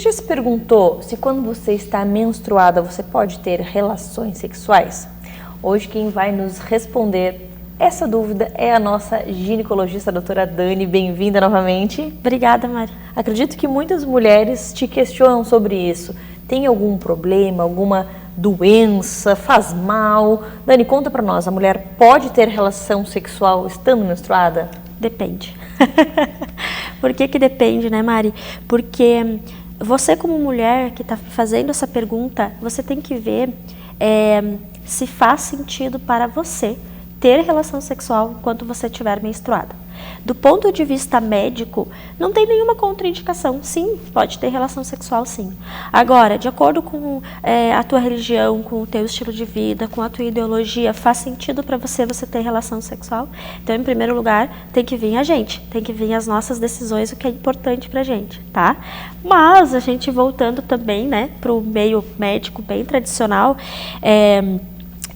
Você já se perguntou se quando você está menstruada você pode ter relações sexuais? Hoje quem vai nos responder essa dúvida é a nossa ginecologista, a doutora Dani. Bem-vinda novamente. Obrigada, Mari. Acredito que muitas mulheres te questionam sobre isso. Tem algum problema, alguma doença, faz mal? Dani, conta pra nós, a mulher pode ter relação sexual estando menstruada? Depende. Por que depende, né, Mari? Porque você como mulher que está fazendo essa pergunta, você tem que ver se faz sentido para você ter relação sexual enquanto você estiver menstruada. Do ponto de vista médico, não tem nenhuma contraindicação. Sim, pode ter relação sexual, sim. Agora, de acordo com a tua religião, com o teu estilo de vida, com a tua ideologia, faz sentido para você ter relação sexual? Então, em primeiro lugar, tem que vir a gente, tem que vir as nossas decisões, o que é importante pra gente, tá? Mas, a gente voltando também, né, pro meio médico bem tradicional,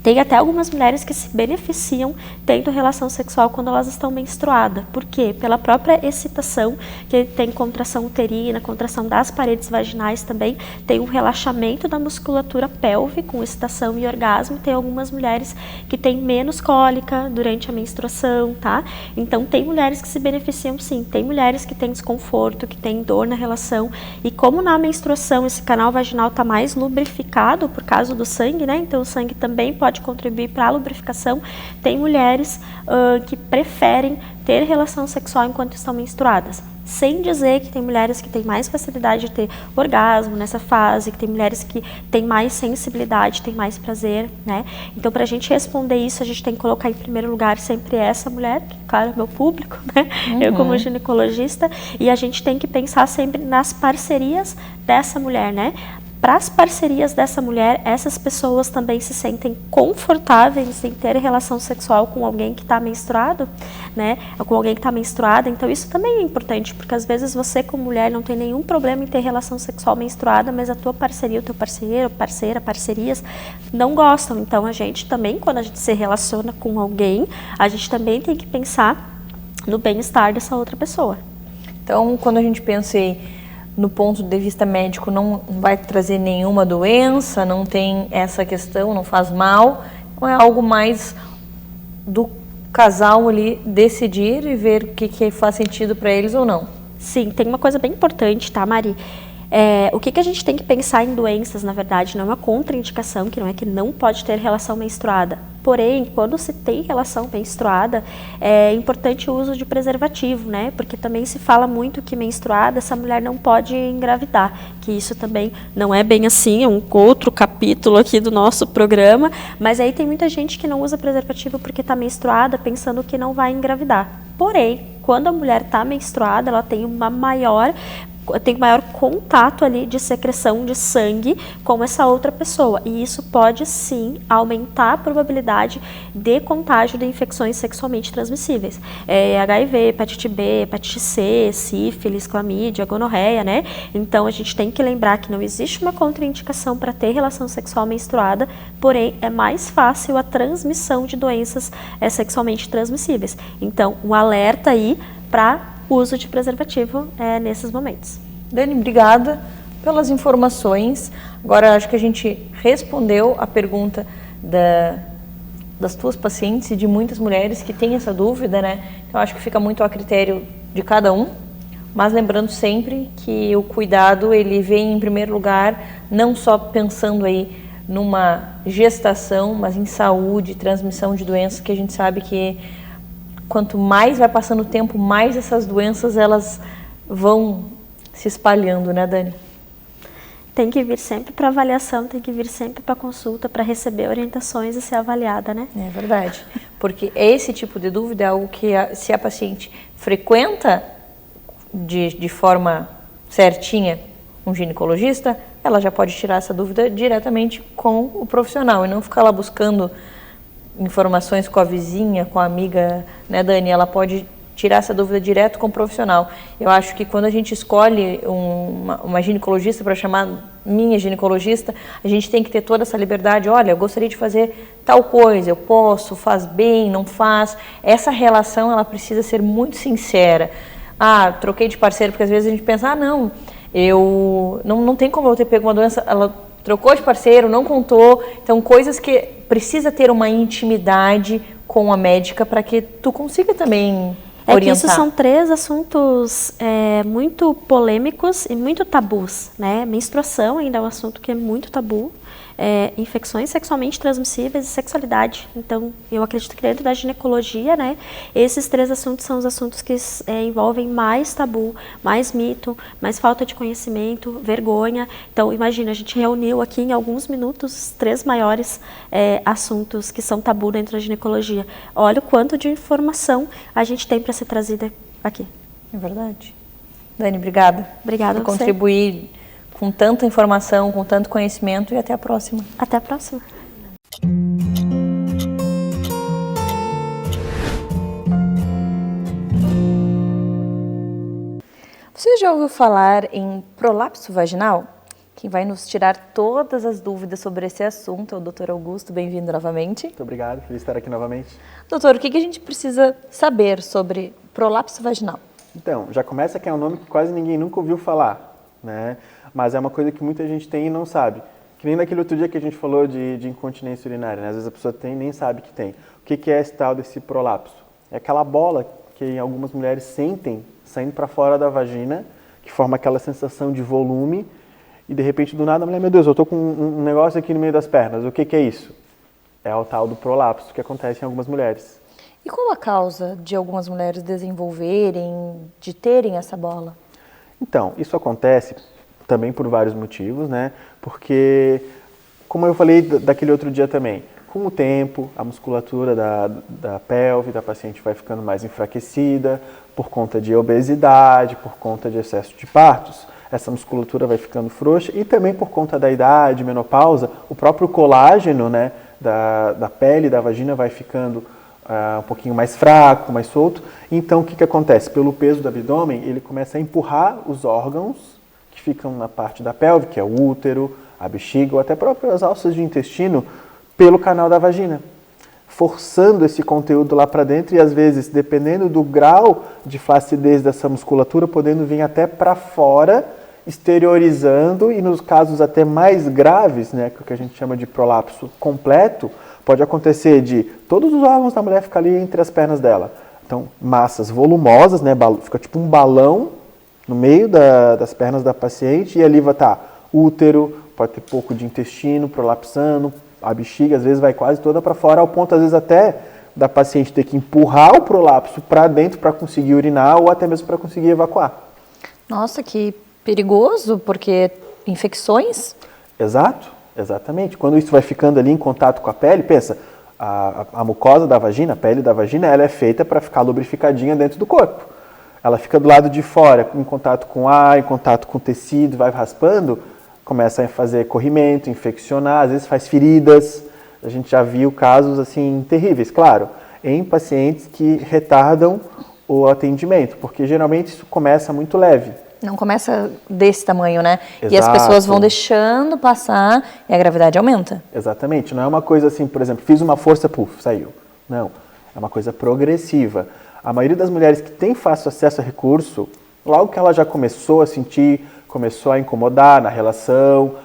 tem até algumas mulheres que se beneficiam tendo relação sexual quando elas estão menstruadas. Por quê? Pela própria excitação, que tem contração uterina, contração das paredes vaginais também, tem um relaxamento da musculatura pélvica com excitação e orgasmo. Tem algumas mulheres que têm menos cólica durante a menstruação, tá? Então, tem mulheres que se beneficiam sim. Tem mulheres que têm desconforto, que têm dor na relação. E como na menstruação esse canal vaginal está mais lubrificado por causa do sangue, né? Então, o sangue também pode contribuir para a lubrificação. Tem mulheres que preferem ter relação sexual enquanto estão menstruadas. Sem dizer que tem mulheres que têm mais facilidade de ter orgasmo nessa fase, que tem mulheres que têm mais sensibilidade, têm mais prazer, né? Então, para a gente responder isso, a gente tem que colocar em primeiro lugar sempre essa mulher, que, claro, é meu público, né? Eu como ginecologista, e a gente tem que pensar sempre nas parcerias dessa mulher, né? Para as parcerias dessa mulher, essas pessoas também se sentem confortáveis em ter relação sexual com alguém que está menstruado, né? Com alguém que está menstruada. Então, isso também é importante, porque às vezes você, como mulher, não tem nenhum problema em ter relação sexual menstruada, mas a tua parceria, o teu parceiro, parceira, parcerias, não gostam. Então, a gente também, quando a gente se relaciona com alguém, a gente também tem que pensar no bem-estar dessa outra pessoa. Então, quando a gente pensa no ponto de vista médico, não vai trazer nenhuma doença, não tem essa questão, não faz mal, então é algo mais do casal ali decidir e ver o que faz sentido para eles ou não. Sim, tem uma coisa bem importante, tá, Mari? O que a gente tem que pensar em doenças, na verdade, não é uma contraindicação, que não é que não pode ter relação menstruada. Porém, quando se tem relação menstruada, é importante o uso de preservativo, né? Porque também se fala muito que menstruada, essa mulher não pode engravidar, que isso também não é bem assim, é um outro capítulo aqui do nosso programa, mas aí tem muita gente que não usa preservativo porque está menstruada, pensando que não vai engravidar. Porém, quando a mulher está menstruada, ela tem maior contato ali de secreção de sangue com essa outra pessoa, e isso pode sim aumentar a probabilidade de contágio de infecções sexualmente transmissíveis, HIV, hepatite B, hepatite C, sífilis, clamídia, gonorreia, né? Então a gente tem que lembrar que não existe uma contraindicação para ter relação sexual menstruada, porém é mais fácil a transmissão de doenças sexualmente transmissíveis. Então um alerta aí para uso de preservativo nesses momentos. Dani, obrigada pelas informações. Agora acho que a gente respondeu a pergunta das tuas pacientes e de muitas mulheres que têm essa dúvida, né? Então acho que fica muito a critério de cada um, mas lembrando sempre que o cuidado ele vem em primeiro lugar, não só pensando aí numa gestação, mas em saúde, transmissão de doenças, que a gente sabe que quanto mais vai passando o tempo, mais essas doenças elas vão se espalhando, né, Dani? Tem que vir sempre para avaliação, tem que vir sempre para consulta, para receber orientações e ser avaliada, né? É verdade, porque esse tipo de dúvida é algo que se a paciente frequenta de forma certinha um ginecologista, ela já pode tirar essa dúvida diretamente com o profissional e não ficar lá buscando informações com a vizinha, com a amiga, né, Dani? Ela pode tirar essa dúvida direto com o profissional. Eu acho que quando a gente escolhe uma ginecologista para chamar minha ginecologista, a gente tem que ter toda essa liberdade. Olha, eu gostaria de fazer tal coisa, eu posso, faz bem, não faz. Essa relação, ela precisa ser muito sincera. Ah, troquei de parceiro, porque às vezes a gente pensa, não, Não tem como eu ter pego uma doença, ela trocou de parceiro, não contou. Então, coisas que precisa ter uma intimidade com a médica para que tu consiga também orientar. Que isso são 3 assuntos muito polêmicos e muito tabus, né? Menstruação ainda é um assunto que é muito tabu. Infecções sexualmente transmissíveis e sexualidade. Então, eu acredito que dentro da ginecologia, né, esses 3 assuntos são os assuntos que envolvem mais tabu, mais mito, mais falta de conhecimento, vergonha. Então, imagina, a gente reuniu aqui em alguns minutos 3 maiores assuntos que são tabu dentro da ginecologia. Olha o quanto de informação a gente tem para ser trazida aqui. É verdade. Dani, obrigada. Obrigada por a você. Contribuir com tanta informação, com tanto conhecimento, e até a próxima. Até a próxima. Você já ouviu falar em prolapso vaginal? Quem vai nos tirar todas as dúvidas sobre esse assunto é o Dr. Augusto. Bem-vindo novamente. Muito obrigado, feliz de estar aqui novamente. Doutor, o que a gente precisa saber sobre prolapso vaginal? Então, já começa que é um nome que quase ninguém nunca ouviu falar, né? Mas é uma coisa que muita gente tem e não sabe. Que nem naquele outro dia que a gente falou de incontinência urinária, né? Às vezes a pessoa tem e nem sabe que tem. O que é esse tal desse prolapso? É aquela bola que algumas mulheres sentem saindo para fora da vagina, que forma aquela sensação de volume, e de repente do nada a mulher, meu Deus, eu tô com um negócio aqui no meio das pernas. O que é isso? É o tal do prolapso que acontece em algumas mulheres. E qual a causa de algumas mulheres desenvolverem, de terem essa bola? Então, isso acontece também por vários motivos, né? Porque, como eu falei daquele outro dia também, com o tempo, a musculatura da pelve da paciente vai ficando mais enfraquecida por conta de obesidade, por conta de excesso de partos. Essa musculatura vai ficando frouxa e também por conta da idade, menopausa, o próprio colágeno, né, da pele da vagina vai ficando um pouquinho mais fraco, mais solto. Então, o que acontece? Pelo peso do abdômen, ele começa a empurrar os órgãos que ficam na parte da pelve, que é o útero, a bexiga ou até próprias alças de intestino, pelo canal da vagina, forçando esse conteúdo lá para dentro e às vezes, dependendo do grau de flacidez dessa musculatura, podendo vir até para fora, exteriorizando e nos casos até mais graves, né, que é o que a gente chama de prolapso completo, pode acontecer de todos os órgãos da mulher ficar ali entre as pernas dela. Então, massas volumosas, né, fica tipo um balão no meio das pernas da paciente e ali vai estar útero, pode ter pouco de intestino prolapsando, a bexiga às vezes vai quase toda para fora, ao ponto às vezes até da paciente ter que empurrar o prolapso para dentro para conseguir urinar ou até mesmo para conseguir evacuar. Nossa, que perigoso, porque infecções? Exato, exatamente. Quando isso vai ficando ali em contato com a pele, pensa, a mucosa da vagina, a pele da vagina, ela é feita para ficar lubrificadinha dentro do corpo. Ela fica do lado de fora, em contato com ar, em contato com o tecido, vai raspando, começa a fazer corrimento, infeccionar, às vezes faz feridas. A gente já viu casos assim terríveis, claro, em pacientes que retardam o atendimento, porque geralmente isso começa muito leve. Não começa desse tamanho, né? Exato. E as pessoas vão deixando passar e a gravidade aumenta. Exatamente. Não é uma coisa assim, por exemplo, fiz uma força, puf, saiu. Não. É uma coisa progressiva. A maioria das mulheres que tem fácil acesso a recurso, logo que ela já começou a sentir, começou a incomodar na relação,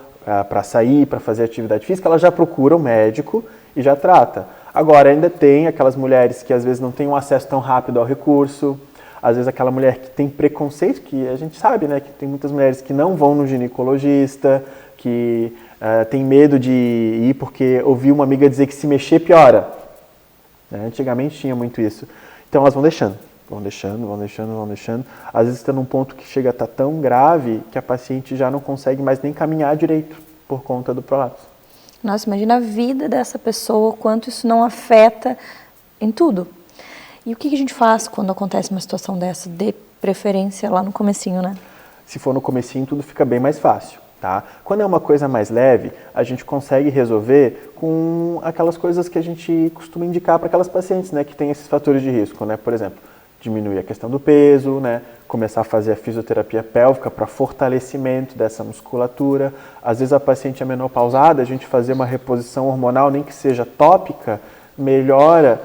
para sair, para fazer atividade física, ela já procura um médico e já trata. Agora, ainda tem aquelas mulheres que às vezes não têm um acesso tão rápido ao recurso, às vezes aquela mulher que tem preconceito, que a gente sabe, né, que tem muitas mulheres que não vão no ginecologista, que tem medo de ir porque ouviu uma amiga dizer que se mexer piora. Né? Antigamente tinha muito isso. Então elas vão deixando. Às vezes está num ponto que chega a estar tão grave que a paciente já não consegue mais nem caminhar direito por conta do prolapso. Nossa, imagina a vida dessa pessoa, quanto isso não afeta em tudo. E o que a gente faz quando acontece uma situação dessa, de preferência lá no comecinho, né? Se for no comecinho, tudo fica bem mais fácil, tá? Quando é uma coisa mais leve, a gente consegue resolver com aquelas coisas que a gente costuma indicar para aquelas pacientes, né, que têm esses fatores de risco, né? Por exemplo, diminuir a questão do peso, né? Começar a fazer a fisioterapia pélvica para fortalecimento dessa musculatura. Às vezes a paciente é menopausada, a gente fazer uma reposição hormonal, nem que seja tópica, melhora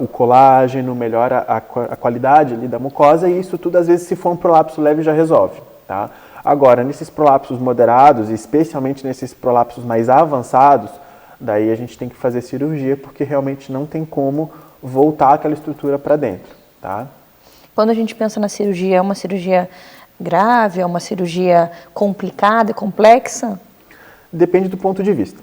o colágeno, melhora a qualidade ali da mucosa e isso tudo às vezes se for um prolapso leve já resolve, tá? Agora, nesses prolapsos moderados, e especialmente nesses prolapsos mais avançados, daí a gente tem que fazer cirurgia, porque realmente não tem como voltar aquela estrutura para dentro, tá? Quando a gente pensa na cirurgia, é uma cirurgia grave, é uma cirurgia complicada e complexa? Depende do ponto de vista.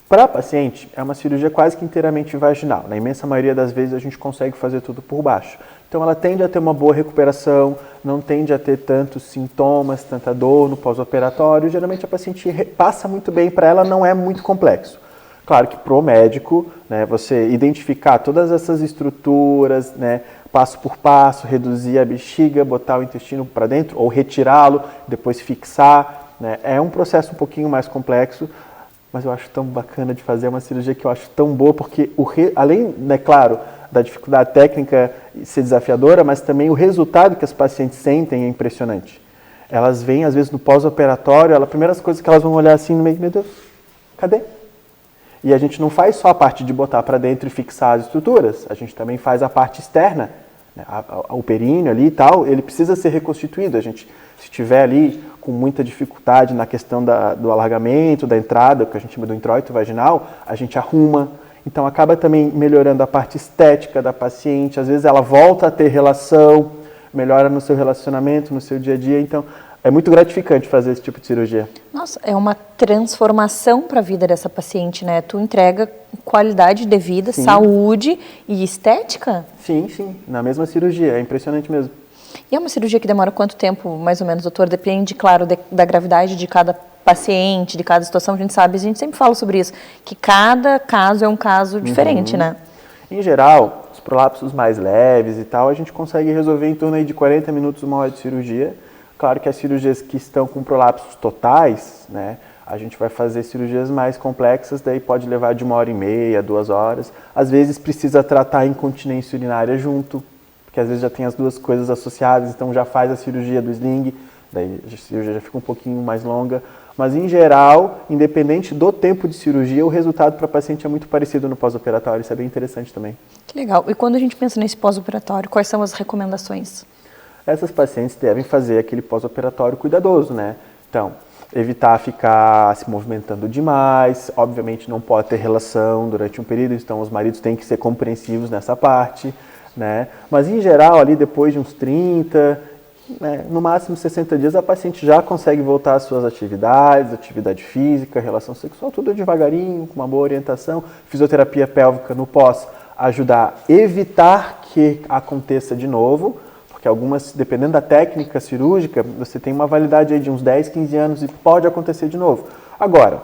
Para a paciente, é uma cirurgia quase que inteiramente vaginal. Na imensa maioria das vezes, a gente consegue fazer tudo por baixo. Então, ela tende a ter uma boa recuperação, não tende a ter tantos sintomas, tanta dor no pós-operatório. Geralmente, a paciente passa muito bem, para ela não é muito complexo. Claro que para o médico, né, você identificar todas essas estruturas, né, passo por passo, reduzir a bexiga, botar o intestino para dentro ou retirá-lo, depois fixar, né, é um processo um pouquinho mais complexo, mas eu acho tão bacana de fazer, é uma cirurgia que eu acho tão boa, porque além, né, claro, da dificuldade técnica ser desafiadora, mas também o resultado que as pacientes sentem é impressionante. Elas vêm, às vezes, no pós-operatório, a primeira coisa que elas vão olhar assim no meio, meu Deus, cadê? E a gente não faz só a parte de botar para dentro e fixar as estruturas, a gente também faz a parte externa, né? O períneo ali e tal, ele precisa ser reconstituído. A gente, se estiver ali com muita dificuldade na questão do alargamento, da entrada, que a gente chama do introito vaginal, a gente arruma. Então acaba também melhorando a parte estética da paciente, às vezes ela volta a ter relação, melhora no seu relacionamento, no seu dia a dia, então é muito gratificante fazer esse tipo de cirurgia. Nossa, é uma transformação para a vida dessa paciente, né? Tu entrega qualidade de vida, Sim. Saúde e estética? Sim, na mesma cirurgia, é impressionante mesmo. E é uma cirurgia que demora quanto tempo, mais ou menos, doutor? Depende, claro, da gravidade de cada paciente, de cada situação, a gente sabe, a gente sempre fala sobre isso, que cada caso é um caso diferente, né? Em geral, os prolapsos mais leves e tal, a gente consegue resolver em torno aí de 40 minutos, 1 hora de cirurgia. Claro que as cirurgias que estão com prolapsos totais, né, a gente vai fazer cirurgias mais complexas, daí pode levar de 1h30, 2 horas. Às vezes precisa tratar a incontinência urinária junto, porque às vezes já tem as duas coisas associadas, então já faz a cirurgia do sling, daí a cirurgia já fica um pouquinho mais longa. Mas em geral, independente do tempo de cirurgia, o resultado para a paciente é muito parecido no pós-operatório, isso é bem interessante também. Que legal. E quando a gente pensa nesse pós-operatório, quais são as recomendações? Essas pacientes devem fazer aquele pós-operatório cuidadoso, né? Então, evitar ficar se movimentando demais, obviamente não pode ter relação durante um período, então os maridos têm que ser compreensivos nessa parte, né? Mas em geral, ali depois de uns 30, né, no máximo 60 dias, a paciente já consegue voltar às suas atividades, atividade física, relação sexual, tudo devagarinho, com uma boa orientação. Fisioterapia pélvica no pós ajuda a evitar que aconteça de novo, porque algumas, dependendo da técnica cirúrgica, você tem uma validade aí de uns 10, 15 anos e pode acontecer de novo. Agora,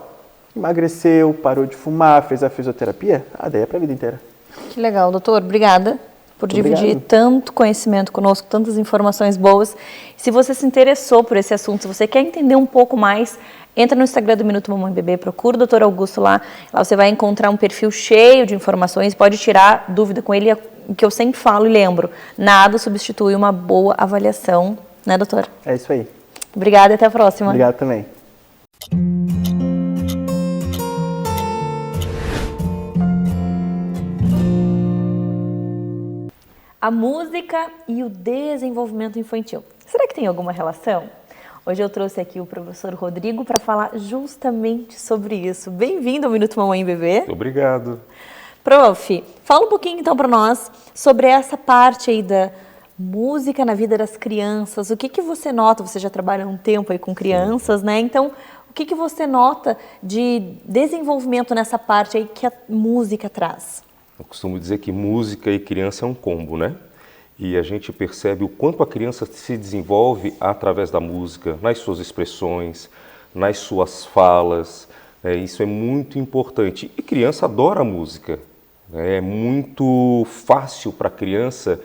emagreceu, parou de fumar, fez a fisioterapia, daí é para a vida inteira. Que legal, doutor. Obrigada por dividir tanto conhecimento conosco, tantas informações boas. Se você se interessou por esse assunto, se você quer entender um pouco mais, entra no Instagram do Minuto Mamãe Bebê, procura o Dr. Augusto lá. Lá você vai encontrar um perfil cheio de informações, pode tirar dúvida com ele, o que eu sempre falo e lembro, nada substitui uma boa avaliação, né, doutor? É isso aí. Obrigada e até a próxima. Obrigado também. A música e o desenvolvimento infantil. Será que tem alguma relação? Hoje eu trouxe aqui o professor Rodrigo para falar justamente sobre isso. Bem-vindo ao Minuto Mamãe Bebê. Obrigado. Prof, fala um pouquinho então para nós sobre essa parte aí da música na vida das crianças. O que você nota? Você já trabalha há um tempo aí com crianças, né? Então, o que você nota de desenvolvimento nessa parte aí que a música traz? Eu costumo dizer que música e criança é um combo, né? E a gente percebe o quanto a criança se desenvolve através da música, nas suas expressões, nas suas falas. Isso é muito importante. E criança adora música. É muito fácil para a criança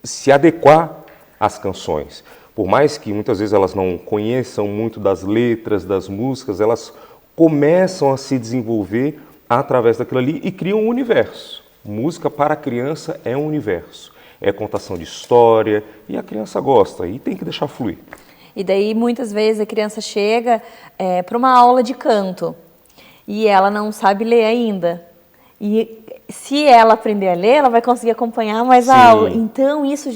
se adequar às canções. Por mais que muitas vezes elas não conheçam muito das letras, das músicas, elas começam a se desenvolver através daquilo ali e criam um universo. Música para a criança é um universo. É contação de história e a criança gosta e tem que deixar fluir. E daí muitas vezes a criança chega para uma aula de canto e ela não sabe ler ainda. E se ela aprender a ler, ela vai conseguir acompanhar mais a aula. Então, isso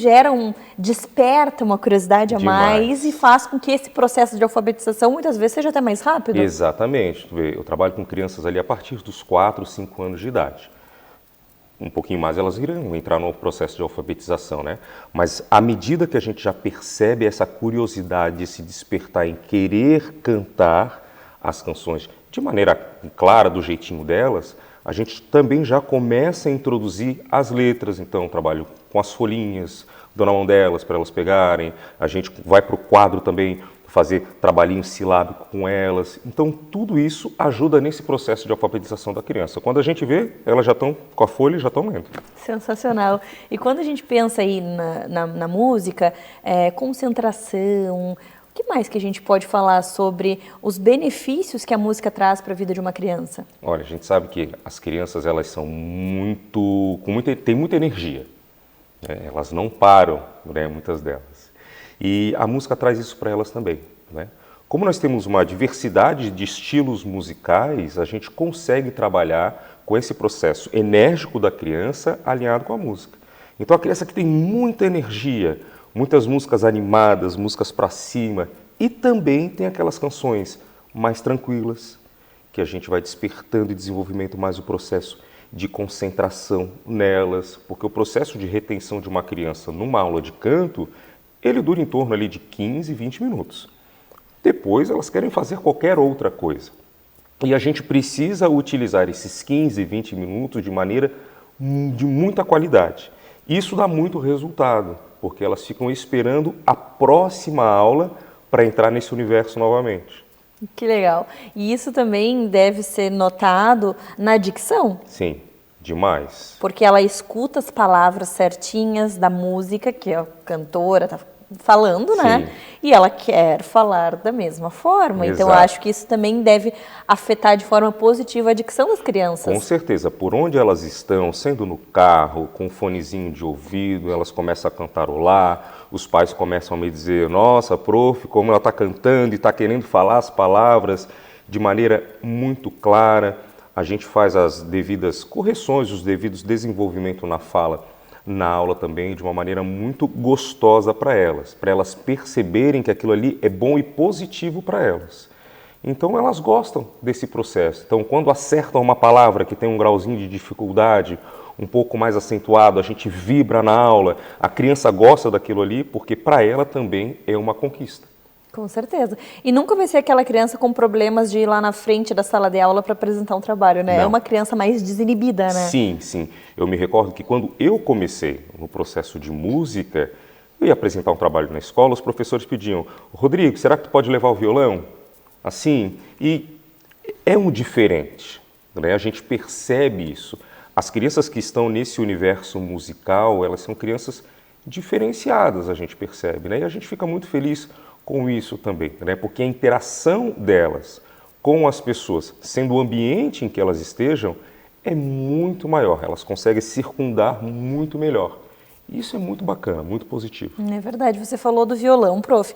desperta uma curiosidade a mais e faz com que esse processo de alfabetização, muitas vezes, seja até mais rápido. Exatamente. Eu trabalho com crianças ali a partir dos 4, 5 anos de idade. Um pouquinho mais elas irão entrar no processo de alfabetização, né? Mas à medida que a gente já percebe essa curiosidade de se despertar em querer cantar as canções de maneira clara, do jeitinho delas, a gente também já começa a introduzir as letras. Então, trabalho com as folhinhas, dou na mão delas para elas pegarem. A gente vai para o quadro também fazer trabalhinho silábico com elas. Então, tudo isso ajuda nesse processo de alfabetização da criança. Quando a gente vê, elas já estão com a folha e já estão lendo. Sensacional. E quando a gente pensa aí na música, concentração, o que mais que a gente pode falar sobre os benefícios que a música traz para a vida de uma criança? Olha, a gente sabe que as crianças, elas são têm muita energia. Né? Elas não param, né? Muitas delas. E a música traz isso para elas também, né? Como nós temos uma diversidade de estilos musicais, a gente consegue trabalhar com esse processo enérgico da criança alinhado com a música. Então a criança que tem muita energia, muitas músicas animadas, músicas para cima, e também tem aquelas canções mais tranquilas, que a gente vai despertando e desenvolvimento mais o processo de concentração nelas, porque o processo de retenção de uma criança numa aula de canto, ele dura em torno ali de 15, 20 minutos. Depois elas querem fazer qualquer outra coisa. E a gente precisa utilizar esses 15, 20 minutos de maneira de muita qualidade. Isso dá muito resultado, porque elas ficam esperando a próxima aula para entrar nesse universo novamente. Que legal. E isso também deve ser notado na dicção? Sim, demais. Porque ela escuta as palavras certinhas da música que a cantora está falando, né? Sim. E ela quer falar da mesma forma. Exato. Então, eu acho que isso também deve afetar de forma positiva a dicção das crianças. Com certeza. Por onde elas estão, sendo no carro, com um fonezinho de ouvido, elas começam a cantarolar, os pais começam a me dizer, nossa, prof, como ela está cantando e está querendo falar as palavras de maneira muito clara. A gente faz as devidas correções, os devidos desenvolvimento na fala, na aula também, de uma maneira muito gostosa para elas perceberem que aquilo ali é bom e positivo para elas. Então elas gostam desse processo. Então quando acertam uma palavra que tem um grauzinho de dificuldade, um pouco mais acentuado, a gente vibra na aula, a criança gosta daquilo ali, porque para ela também é uma conquista. Com certeza. E nunca vai ser aquela criança com problemas de ir lá na frente da sala de aula para apresentar um trabalho, né? Não. É uma criança mais desinibida, né? Sim, sim. Eu me recordo que quando eu comecei no processo de música, eu ia apresentar um trabalho na escola, os professores pediam, Rodrigo, será que tu pode levar o violão? Assim, e é um diferente, né? A gente percebe isso. As crianças que estão nesse universo musical, elas são crianças diferenciadas, a gente percebe, né? E a gente fica muito feliz com isso também, né? Porque a interação delas com as pessoas, sendo o ambiente em que elas estejam, é muito maior, elas conseguem circundar muito melhor. Isso é muito bacana, muito positivo. É verdade, você falou do violão, prof.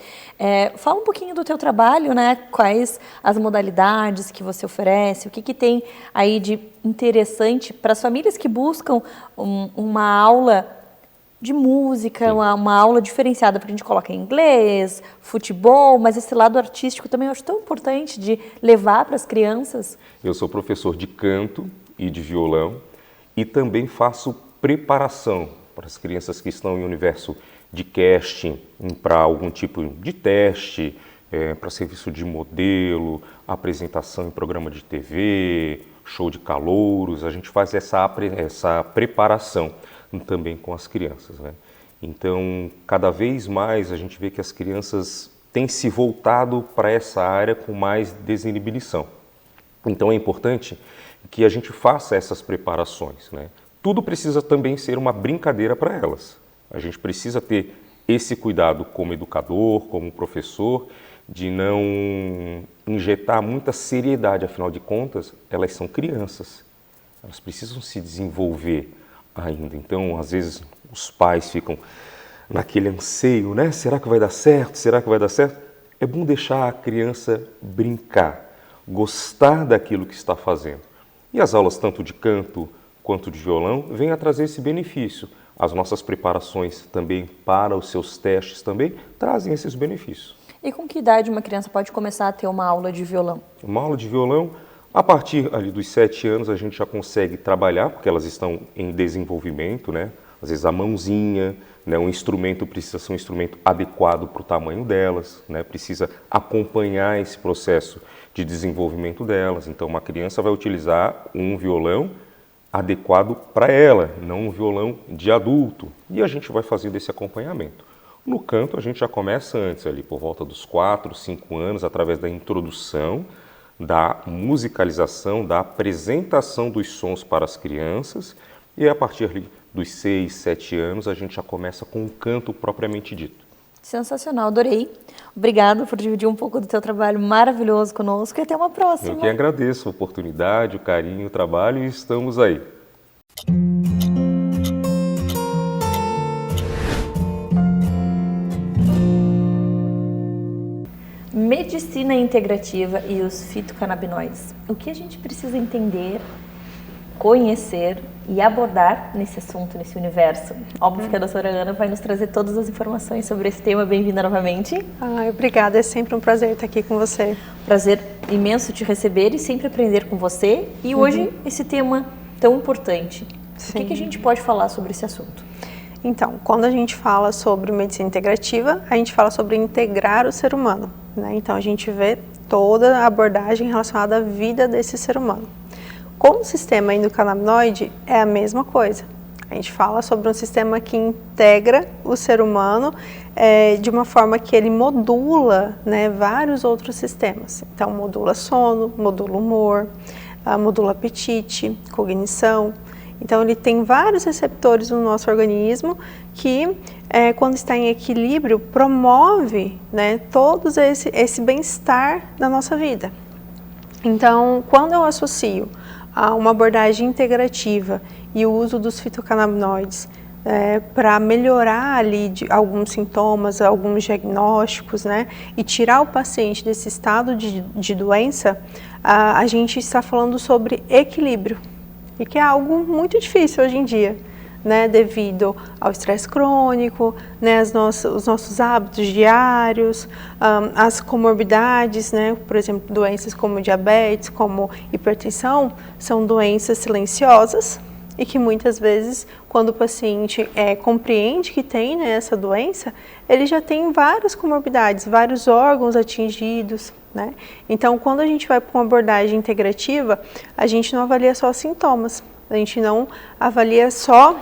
Fala um pouquinho do teu trabalho, né? Quais as modalidades que você oferece, o que tem aí de interessante para as famílias que buscam uma aula de música, uma aula diferenciada, porque a gente coloca em inglês, futebol, mas esse lado artístico também eu acho tão importante de levar para as crianças. Eu sou professor de canto e de violão e também faço preparação para as crianças que estão em universo de casting, para algum tipo de teste, para serviço de modelo, apresentação em programa de TV, show de calouros. A gente faz essa preparação também com as crianças, né? Então, cada vez mais a gente vê que as crianças têm se voltado para essa área com mais desinibição. Então, é importante que a gente faça essas preparações, né? Tudo precisa também ser uma brincadeira para elas. A gente precisa ter esse cuidado como educador, como professor, de não injetar muita seriedade, afinal de contas, elas são crianças, elas precisam se desenvolver ainda. Então, às vezes, os pais ficam naquele anseio, né? Será que vai dar certo? Será que vai dar certo? É bom deixar a criança brincar, gostar daquilo que está fazendo. E as aulas tanto de canto quanto de violão, vem a trazer esse benefício. As nossas preparações também para os seus testes também trazem esses benefícios. E com que idade uma criança pode começar a ter uma aula de violão? Uma aula de violão, a partir ali dos 7 anos a gente já consegue trabalhar, porque elas estão em desenvolvimento, né? Às vezes a mãozinha, né? O instrumento precisa ser um instrumento adequado para o tamanho delas, né? Precisa acompanhar esse processo de desenvolvimento delas. Então uma criança vai utilizar um violão adequado para ela, não um violão de adulto. E a gente vai fazendo esse acompanhamento. No canto a gente já começa antes, ali por volta dos 4, 5 anos, através da introdução, da musicalização, da apresentação dos sons para as crianças. E a partir ali dos 6, 7 anos a gente já começa com o canto propriamente dito. Sensacional, adorei. Obrigada por dividir um pouco do teu trabalho maravilhoso conosco e até uma próxima. Eu que agradeço a oportunidade, o carinho, o trabalho e estamos aí. Medicina integrativa e os fitocannabinoides. O que a gente precisa entender, conhecer e abordar nesse assunto, nesse universo? Óbvio que a doutora Ana vai nos trazer todas as informações sobre esse tema. Bem-vinda novamente. Obrigada, é sempre um prazer estar aqui com você. Prazer imenso te receber e sempre aprender com você. E hoje esse tema tão importante. Sim. O que a gente pode falar sobre esse assunto? Então, quando a gente fala sobre medicina integrativa, a gente fala sobre integrar o ser humano, né? Então, a gente vê toda a abordagem relacionada à vida desse ser humano. Com o sistema endocannabinoide, é a mesma coisa. A gente fala sobre um sistema que integra o ser humano de uma forma que ele modula, né, vários outros sistemas. Então, modula sono, modula humor, modula apetite, cognição. Então, ele tem vários receptores no nosso organismo que, quando está em equilíbrio, promove, né, todo esse bem-estar na nossa vida. Então, quando eu associo a uma abordagem integrativa e o uso dos fitocannabinoides para melhorar ali alguns sintomas, alguns diagnósticos, né, e tirar o paciente desse estado de doença, a gente está falando sobre equilíbrio. E que é algo muito difícil hoje em dia, né, devido ao estresse crônico, né, os nossos hábitos diários, as comorbidades, né, por exemplo, doenças como diabetes, como hipertensão, são doenças silenciosas e que muitas vezes, quando o paciente compreende que tem, né, essa doença, ele já tem várias comorbidades, vários órgãos atingidos, né? Então, quando a gente vai para uma abordagem integrativa, a gente não avalia só sintomas, a gente não avalia só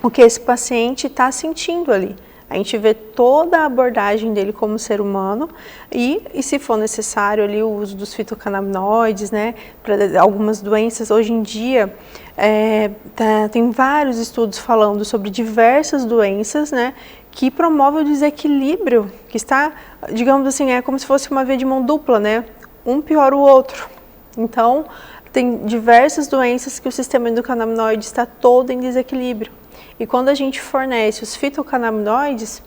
o que esse paciente está sentindo ali. A gente vê toda a abordagem dele como ser humano e se for necessário ali o uso dos fitocannabinoides, né, para algumas doenças. Hoje em dia tem vários estudos falando sobre diversas doenças, né, que promovem o desequilíbrio, que está, digamos assim, é como se fosse uma via de mão dupla, né, um piora o outro. Então, tem diversas doenças que o sistema endocannabinoide está todo em desequilíbrio. E quando a gente fornece os fitocannabinoides,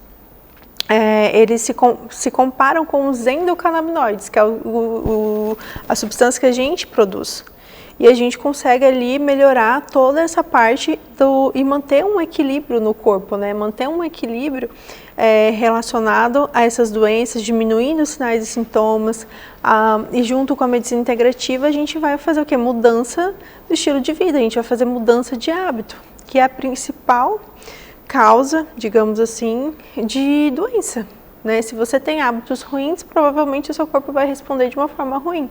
eles se comparam com os endocannabinoides, que é a substância que a gente produz. E a gente consegue ali melhorar toda essa parte e manter um equilíbrio no corpo, né? Manter um equilíbrio relacionado a essas doenças, diminuindo os sinais e sintomas. E junto com a medicina integrativa, a gente vai fazer o quê? Mudança do estilo de vida, a gente vai fazer mudança de hábito, que é a principal causa, digamos assim, de doença, né? Se você tem hábitos ruins, provavelmente o seu corpo vai responder de uma forma ruim.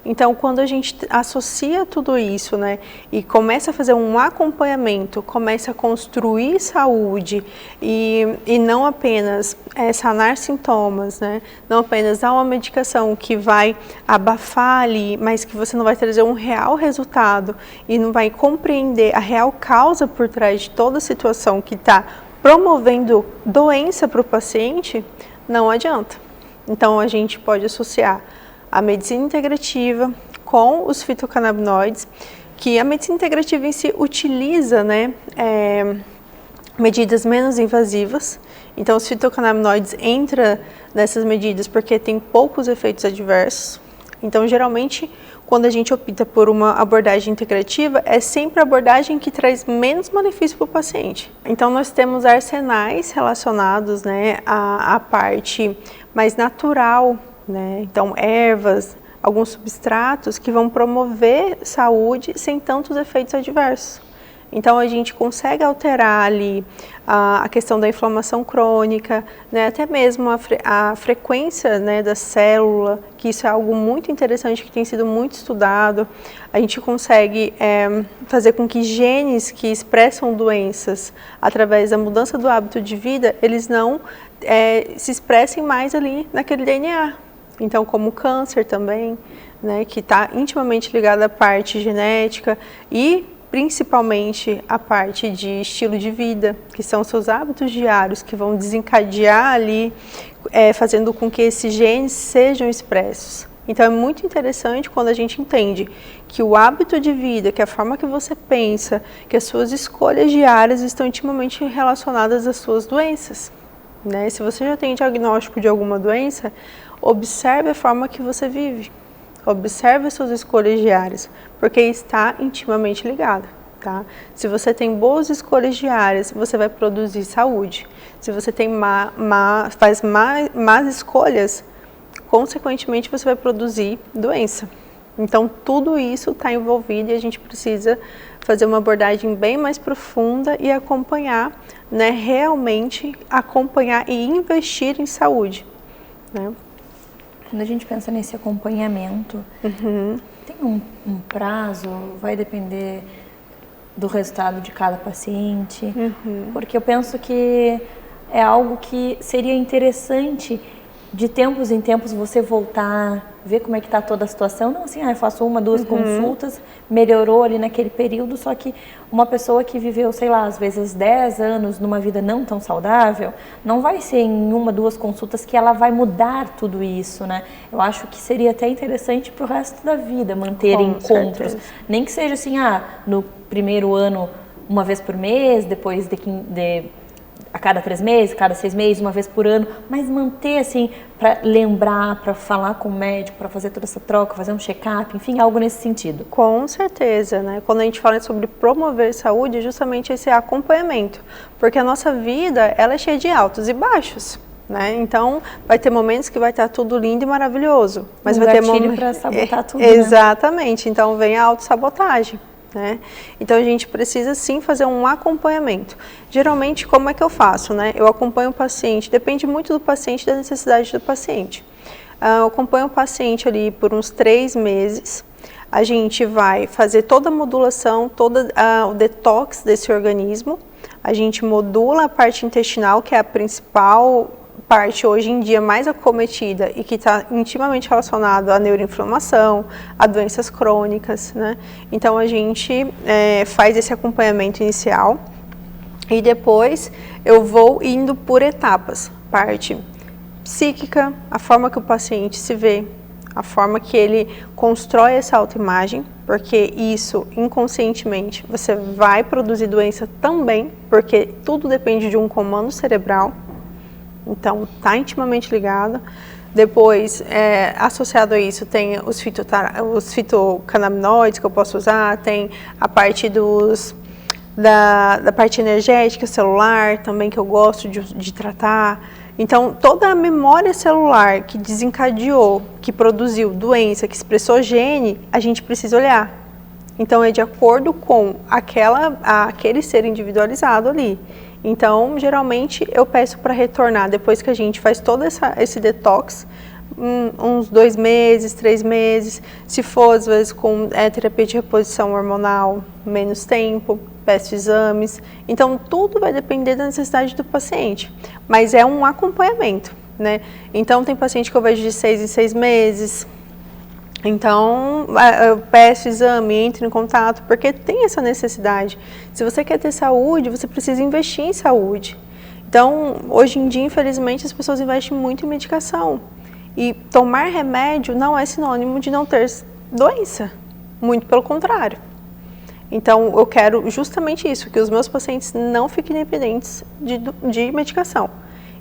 Então, quando a gente associa tudo isso, né, e começa a fazer um acompanhamento, começa a construir saúde e não apenas sanar sintomas, né, não apenas dar uma medicação que vai abafar ali, mas que você não vai trazer um real resultado e não vai compreender a real causa por trás de toda a situação que está promovendo doença para o paciente, não adianta. Então, a gente pode associar a medicina integrativa com os fitocannabinoides, que a medicina integrativa em si utiliza, né, medidas menos invasivas. Então, os fitocannabinoides entram nessas medidas porque tem poucos efeitos adversos. Então, geralmente, quando a gente opta por uma abordagem integrativa, é sempre a abordagem que traz menos malefício para o paciente. Então, nós temos arsenais relacionados, né, à parte mais natural, né? Então, ervas, alguns substratos que vão promover saúde sem tantos efeitos adversos. Então, a gente consegue alterar ali a questão da inflamação crônica, né, até mesmo a frequência, né, da célula, que isso é algo muito interessante que tem sido muito estudado. A gente consegue fazer com que genes que expressam doenças através da mudança do hábito de vida, eles não se expressem mais ali naquele DNA. Então, como o câncer também, né, que está intimamente ligado à parte genética e principalmente a parte de estilo de vida, que são seus hábitos diários, que vão desencadear ali, fazendo com que esses genes sejam expressos. Então, é muito interessante quando a gente entende que o hábito de vida, que a forma que você pensa, que as suas escolhas diárias estão intimamente relacionadas às suas doenças, né? Se você já tem diagnóstico de alguma doença, observe a forma que você vive. Observe as suas escolhas diárias, porque está intimamente ligado, tá? Se você tem boas escolhas diárias, você vai produzir saúde. Se você tem faz más escolhas, consequentemente você vai produzir doença. Então, tudo isso está envolvido e a gente precisa fazer uma abordagem bem mais profunda e acompanhar, né? Realmente acompanhar e investir em saúde, né? Quando a gente pensa nesse acompanhamento, tem um prazo, vai depender do resultado de cada paciente, porque eu penso que é algo que seria interessante de tempos em tempos você voltar, ver como é que está toda a situação, não assim, eu faço 1, 2 consultas, melhorou ali naquele período, só que uma pessoa que viveu, sei lá, às vezes 10 anos numa vida não tão saudável, não vai ser em 1, 2 consultas que ela vai mudar tudo isso, né? Eu acho que seria até interessante para o resto da vida manter encontros, nem que seja assim, no primeiro ano 1 vez por mês, depois a cada 3 meses, cada 6 meses, 1 vez por ano, mas manter assim, para lembrar, para falar com o médico, para fazer toda essa troca, fazer um check-up, enfim, algo nesse sentido. Com certeza, né? Quando a gente fala sobre promover saúde, justamente esse acompanhamento, porque a nossa vida, ela é cheia de altos e baixos, né? Então, vai ter momentos que vai estar tudo lindo e maravilhoso, mas vai ter momentos para sabotar tudo, exatamente, né? Então vem a autossabotagem. Né? Então a gente precisa sim fazer um acompanhamento. Geralmente, como é que eu faço? Né? Eu acompanho o paciente, depende muito do paciente, da necessidade do paciente. Eu acompanho o paciente ali por uns 3 meses. A gente vai fazer toda a modulação, todo o detox desse organismo. A gente modula a parte intestinal, que é a principal parte hoje em dia mais acometida e que está intimamente relacionado à neuroinflamação, a doenças crônicas, né? Então a gente faz esse acompanhamento inicial e depois eu vou indo por etapas, parte psíquica, a forma que o paciente se vê, a forma que ele constrói essa autoimagem, porque isso inconscientemente você vai produzir doença também, porque tudo depende de um comando cerebral. Então, está intimamente ligado. Depois, associado a isso, tem os fitocannabinoides que eu posso usar, tem a parte da parte energética celular também, que eu gosto de tratar. Então, toda a memória celular que desencadeou, que produziu doença, que expressou gene, a gente precisa olhar. Então, é de acordo com aquele ser individualizado ali. Então, geralmente, eu peço para retornar, depois que a gente faz todo esse detox, uns 2 meses, 3 meses. Se for, às vezes, com terapia de reposição hormonal, menos tempo, peço exames. Então, tudo vai depender da necessidade do paciente. Mas é um acompanhamento, né? Então, tem paciente que eu vejo de 6 em 6 meses. Então, eu peço exame, entro em contato, porque tem essa necessidade. Se você quer ter saúde, você precisa investir em saúde. Então, hoje em dia, infelizmente, as pessoas investem muito em medicação. E tomar remédio não é sinônimo de não ter doença, muito pelo contrário. Então, eu quero justamente isso, que os meus pacientes não fiquem dependentes de medicação.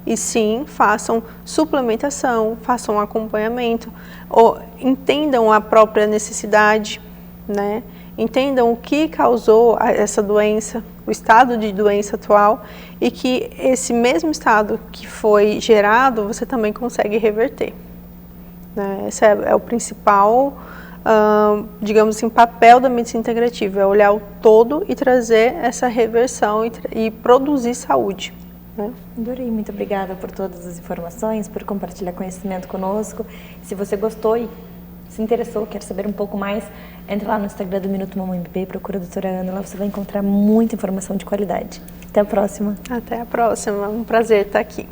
e sim façam suplementação, façam acompanhamento, ou entendam a própria necessidade, né? Entendam o que causou essa doença, o estado de doença atual, e que esse mesmo estado que foi gerado, você também consegue reverter, né? Esse é o principal, digamos assim, papel da medicina integrativa, é olhar o todo e trazer essa reversão e produzir saúde, né? Adorei, muito obrigada por todas as informações, por compartilhar conhecimento conosco. Se você gostou e se interessou, quer saber um pouco mais, entra lá no Instagram do Minuto Mamãe Bebê, procura a doutora Ana, lá você vai encontrar muita informação de qualidade. Até a próxima. Até a próxima, um prazer estar aqui.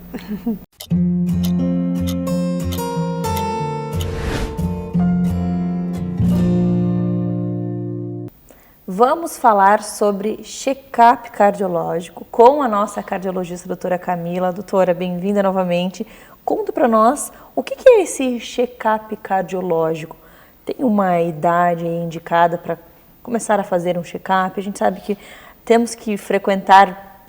Vamos falar sobre check-up cardiológico com a nossa cardiologista, doutora Camila. Doutora, bem-vinda novamente. Conta para nós o que é esse check-up cardiológico. Tem uma idade indicada para começar a fazer um check-up? A gente sabe que temos que frequentar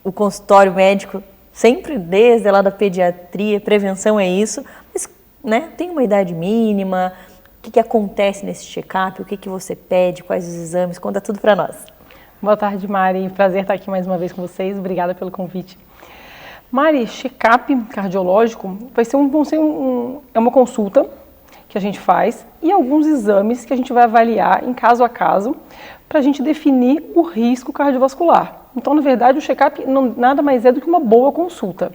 o consultório médico sempre desde lá da pediatria, prevenção é isso, mas né, tem uma idade mínima? O que acontece nesse check-up? O que você pede? Quais os exames? Conta tudo para nós. Boa tarde, Mari. Prazer estar aqui mais uma vez com vocês. Obrigada pelo convite. Mari, check-up cardiológico vai ser é uma consulta que a gente faz e alguns exames que a gente vai avaliar em caso a caso para a gente definir o risco cardiovascular. Então, na verdade, o check-up nada mais é do que uma boa consulta.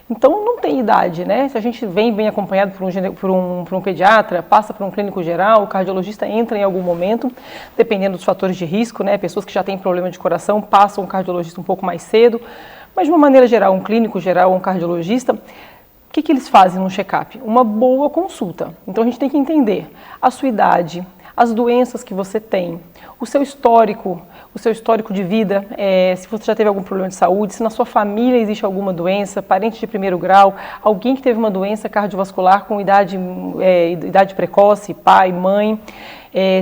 Então, não tem idade, né? Se a gente vem bem acompanhado por um pediatra, passa por um clínico geral, o cardiologista entra em algum momento, dependendo dos fatores de risco, né? Pessoas que já têm problema de coração passam o cardiologista um pouco mais cedo. Mas, de uma maneira geral, um clínico geral ou um cardiologista, o que eles fazem no check-up? Uma boa consulta. Então, a gente tem que entender a sua idade, as doenças que você tem, o seu histórico de vida, se você já teve algum problema de saúde, se na sua família existe alguma doença, parente de primeiro grau, alguém que teve uma doença cardiovascular com idade precoce, pai, mãe,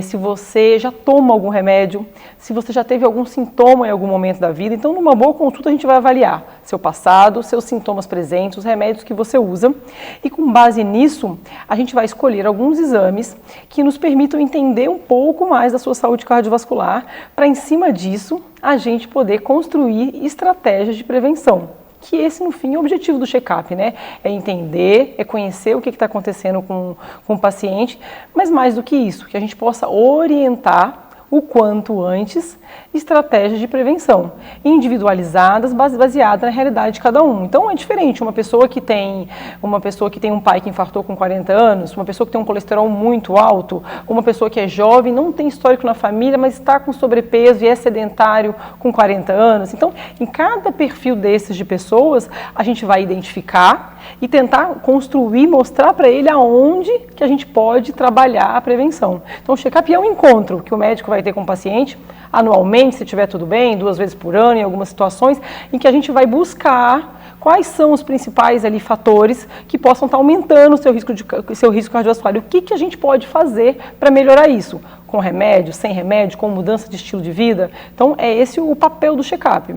se você já toma algum remédio, se você já teve algum sintoma em algum momento da vida. Então, numa boa consulta, a gente vai avaliar seu passado, seus sintomas presentes, os remédios que você usa, e com base nisso, a gente vai escolher alguns exames que nos permitam entender um pouco mais da sua saúde cardiovascular, para em cima disso, a gente poder construir estratégias de prevenção. Que esse, no fim, é o objetivo do check-up, né? É entender, é conhecer o que está acontecendo com o paciente, mas mais do que isso, que a gente possa orientar o quanto antes estratégias de prevenção, individualizadas, baseadas na realidade de cada um. Então é diferente uma pessoa que tem um pai que infartou com 40 anos, uma pessoa que tem um colesterol muito alto, uma pessoa que é jovem, não tem histórico na família, mas está com sobrepeso e é sedentário com 40 anos. Então, em cada perfil desses de pessoas, a gente vai identificar e tentar construir, mostrar para ele aonde que a gente pode trabalhar a prevenção. Então, o check-up é um encontro que o médico vai ter com o paciente anualmente, se estiver tudo bem, 2 vezes por ano, em algumas situações, em que a gente vai buscar quais são os principais ali fatores que possam estar aumentando o seu risco cardiovascular. E o que a gente pode fazer para melhorar isso? Com remédio, sem remédio, com mudança de estilo de vida? Então, é esse o papel do check-up.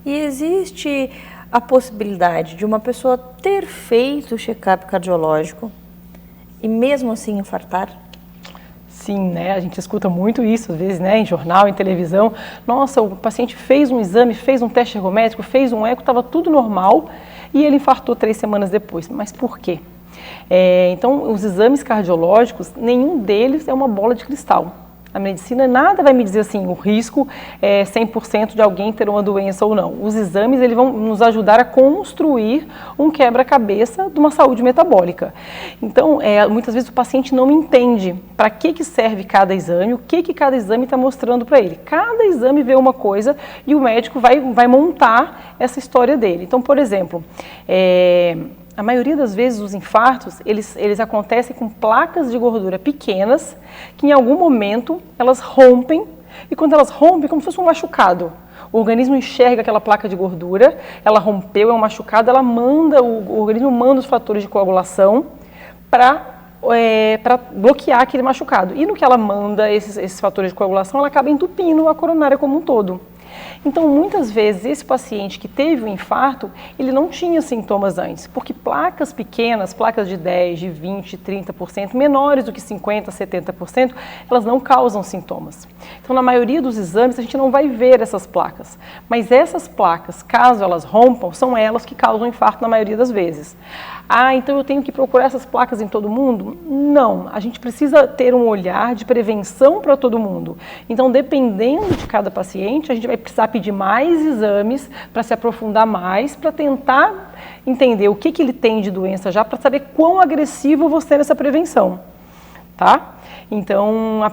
E existe a possibilidade de uma pessoa ter feito o check-up cardiológico e mesmo assim infartar? Sim, né? A gente escuta muito isso, às vezes, né? Em jornal, em televisão. Nossa, o paciente fez um exame, fez um teste ergométrico, fez um eco, estava tudo normal e ele infartou 3 semanas depois. Mas por quê? Então, os exames cardiológicos, nenhum deles é uma bola de cristal. A medicina nada vai me dizer assim, o risco é 100% de alguém ter uma doença ou não. Os exames eles vão nos ajudar a construir um quebra-cabeça de uma saúde metabólica. Então, muitas vezes o paciente não entende para que serve cada exame, o que cada exame está mostrando para ele. Cada exame vê uma coisa e o médico vai montar essa história dele. Então, por exemplo, a maioria das vezes os infartos, eles acontecem com placas de gordura pequenas, que em algum momento elas rompem, e quando elas rompem, como se fosse um machucado. O organismo enxerga aquela placa de gordura, ela rompeu, é um machucado, o organismo manda os fatores de coagulação para bloquear aquele machucado. E no que ela manda esses fatores de coagulação, ela acaba entupindo a coronária como um todo. Então, muitas vezes, esse paciente que teve o infarto, ele não tinha sintomas antes, porque placas pequenas, placas de 10, de 20, 30%, menores do que 50%, 70%, elas não causam sintomas. Então, na maioria dos exames, a gente não vai ver essas placas, mas essas placas, caso elas rompam, são elas que causam infarto na maioria das vezes. Ah, então eu tenho que procurar essas placas em todo mundo? Não, a gente precisa ter um olhar de prevenção para todo mundo. Então, dependendo de cada paciente, a gente vai precisar pedir mais exames para se aprofundar mais, para tentar entender o que ele tem de doença já, para saber quão agressivo eu vou ser nessa prevenção, tá? Então, uma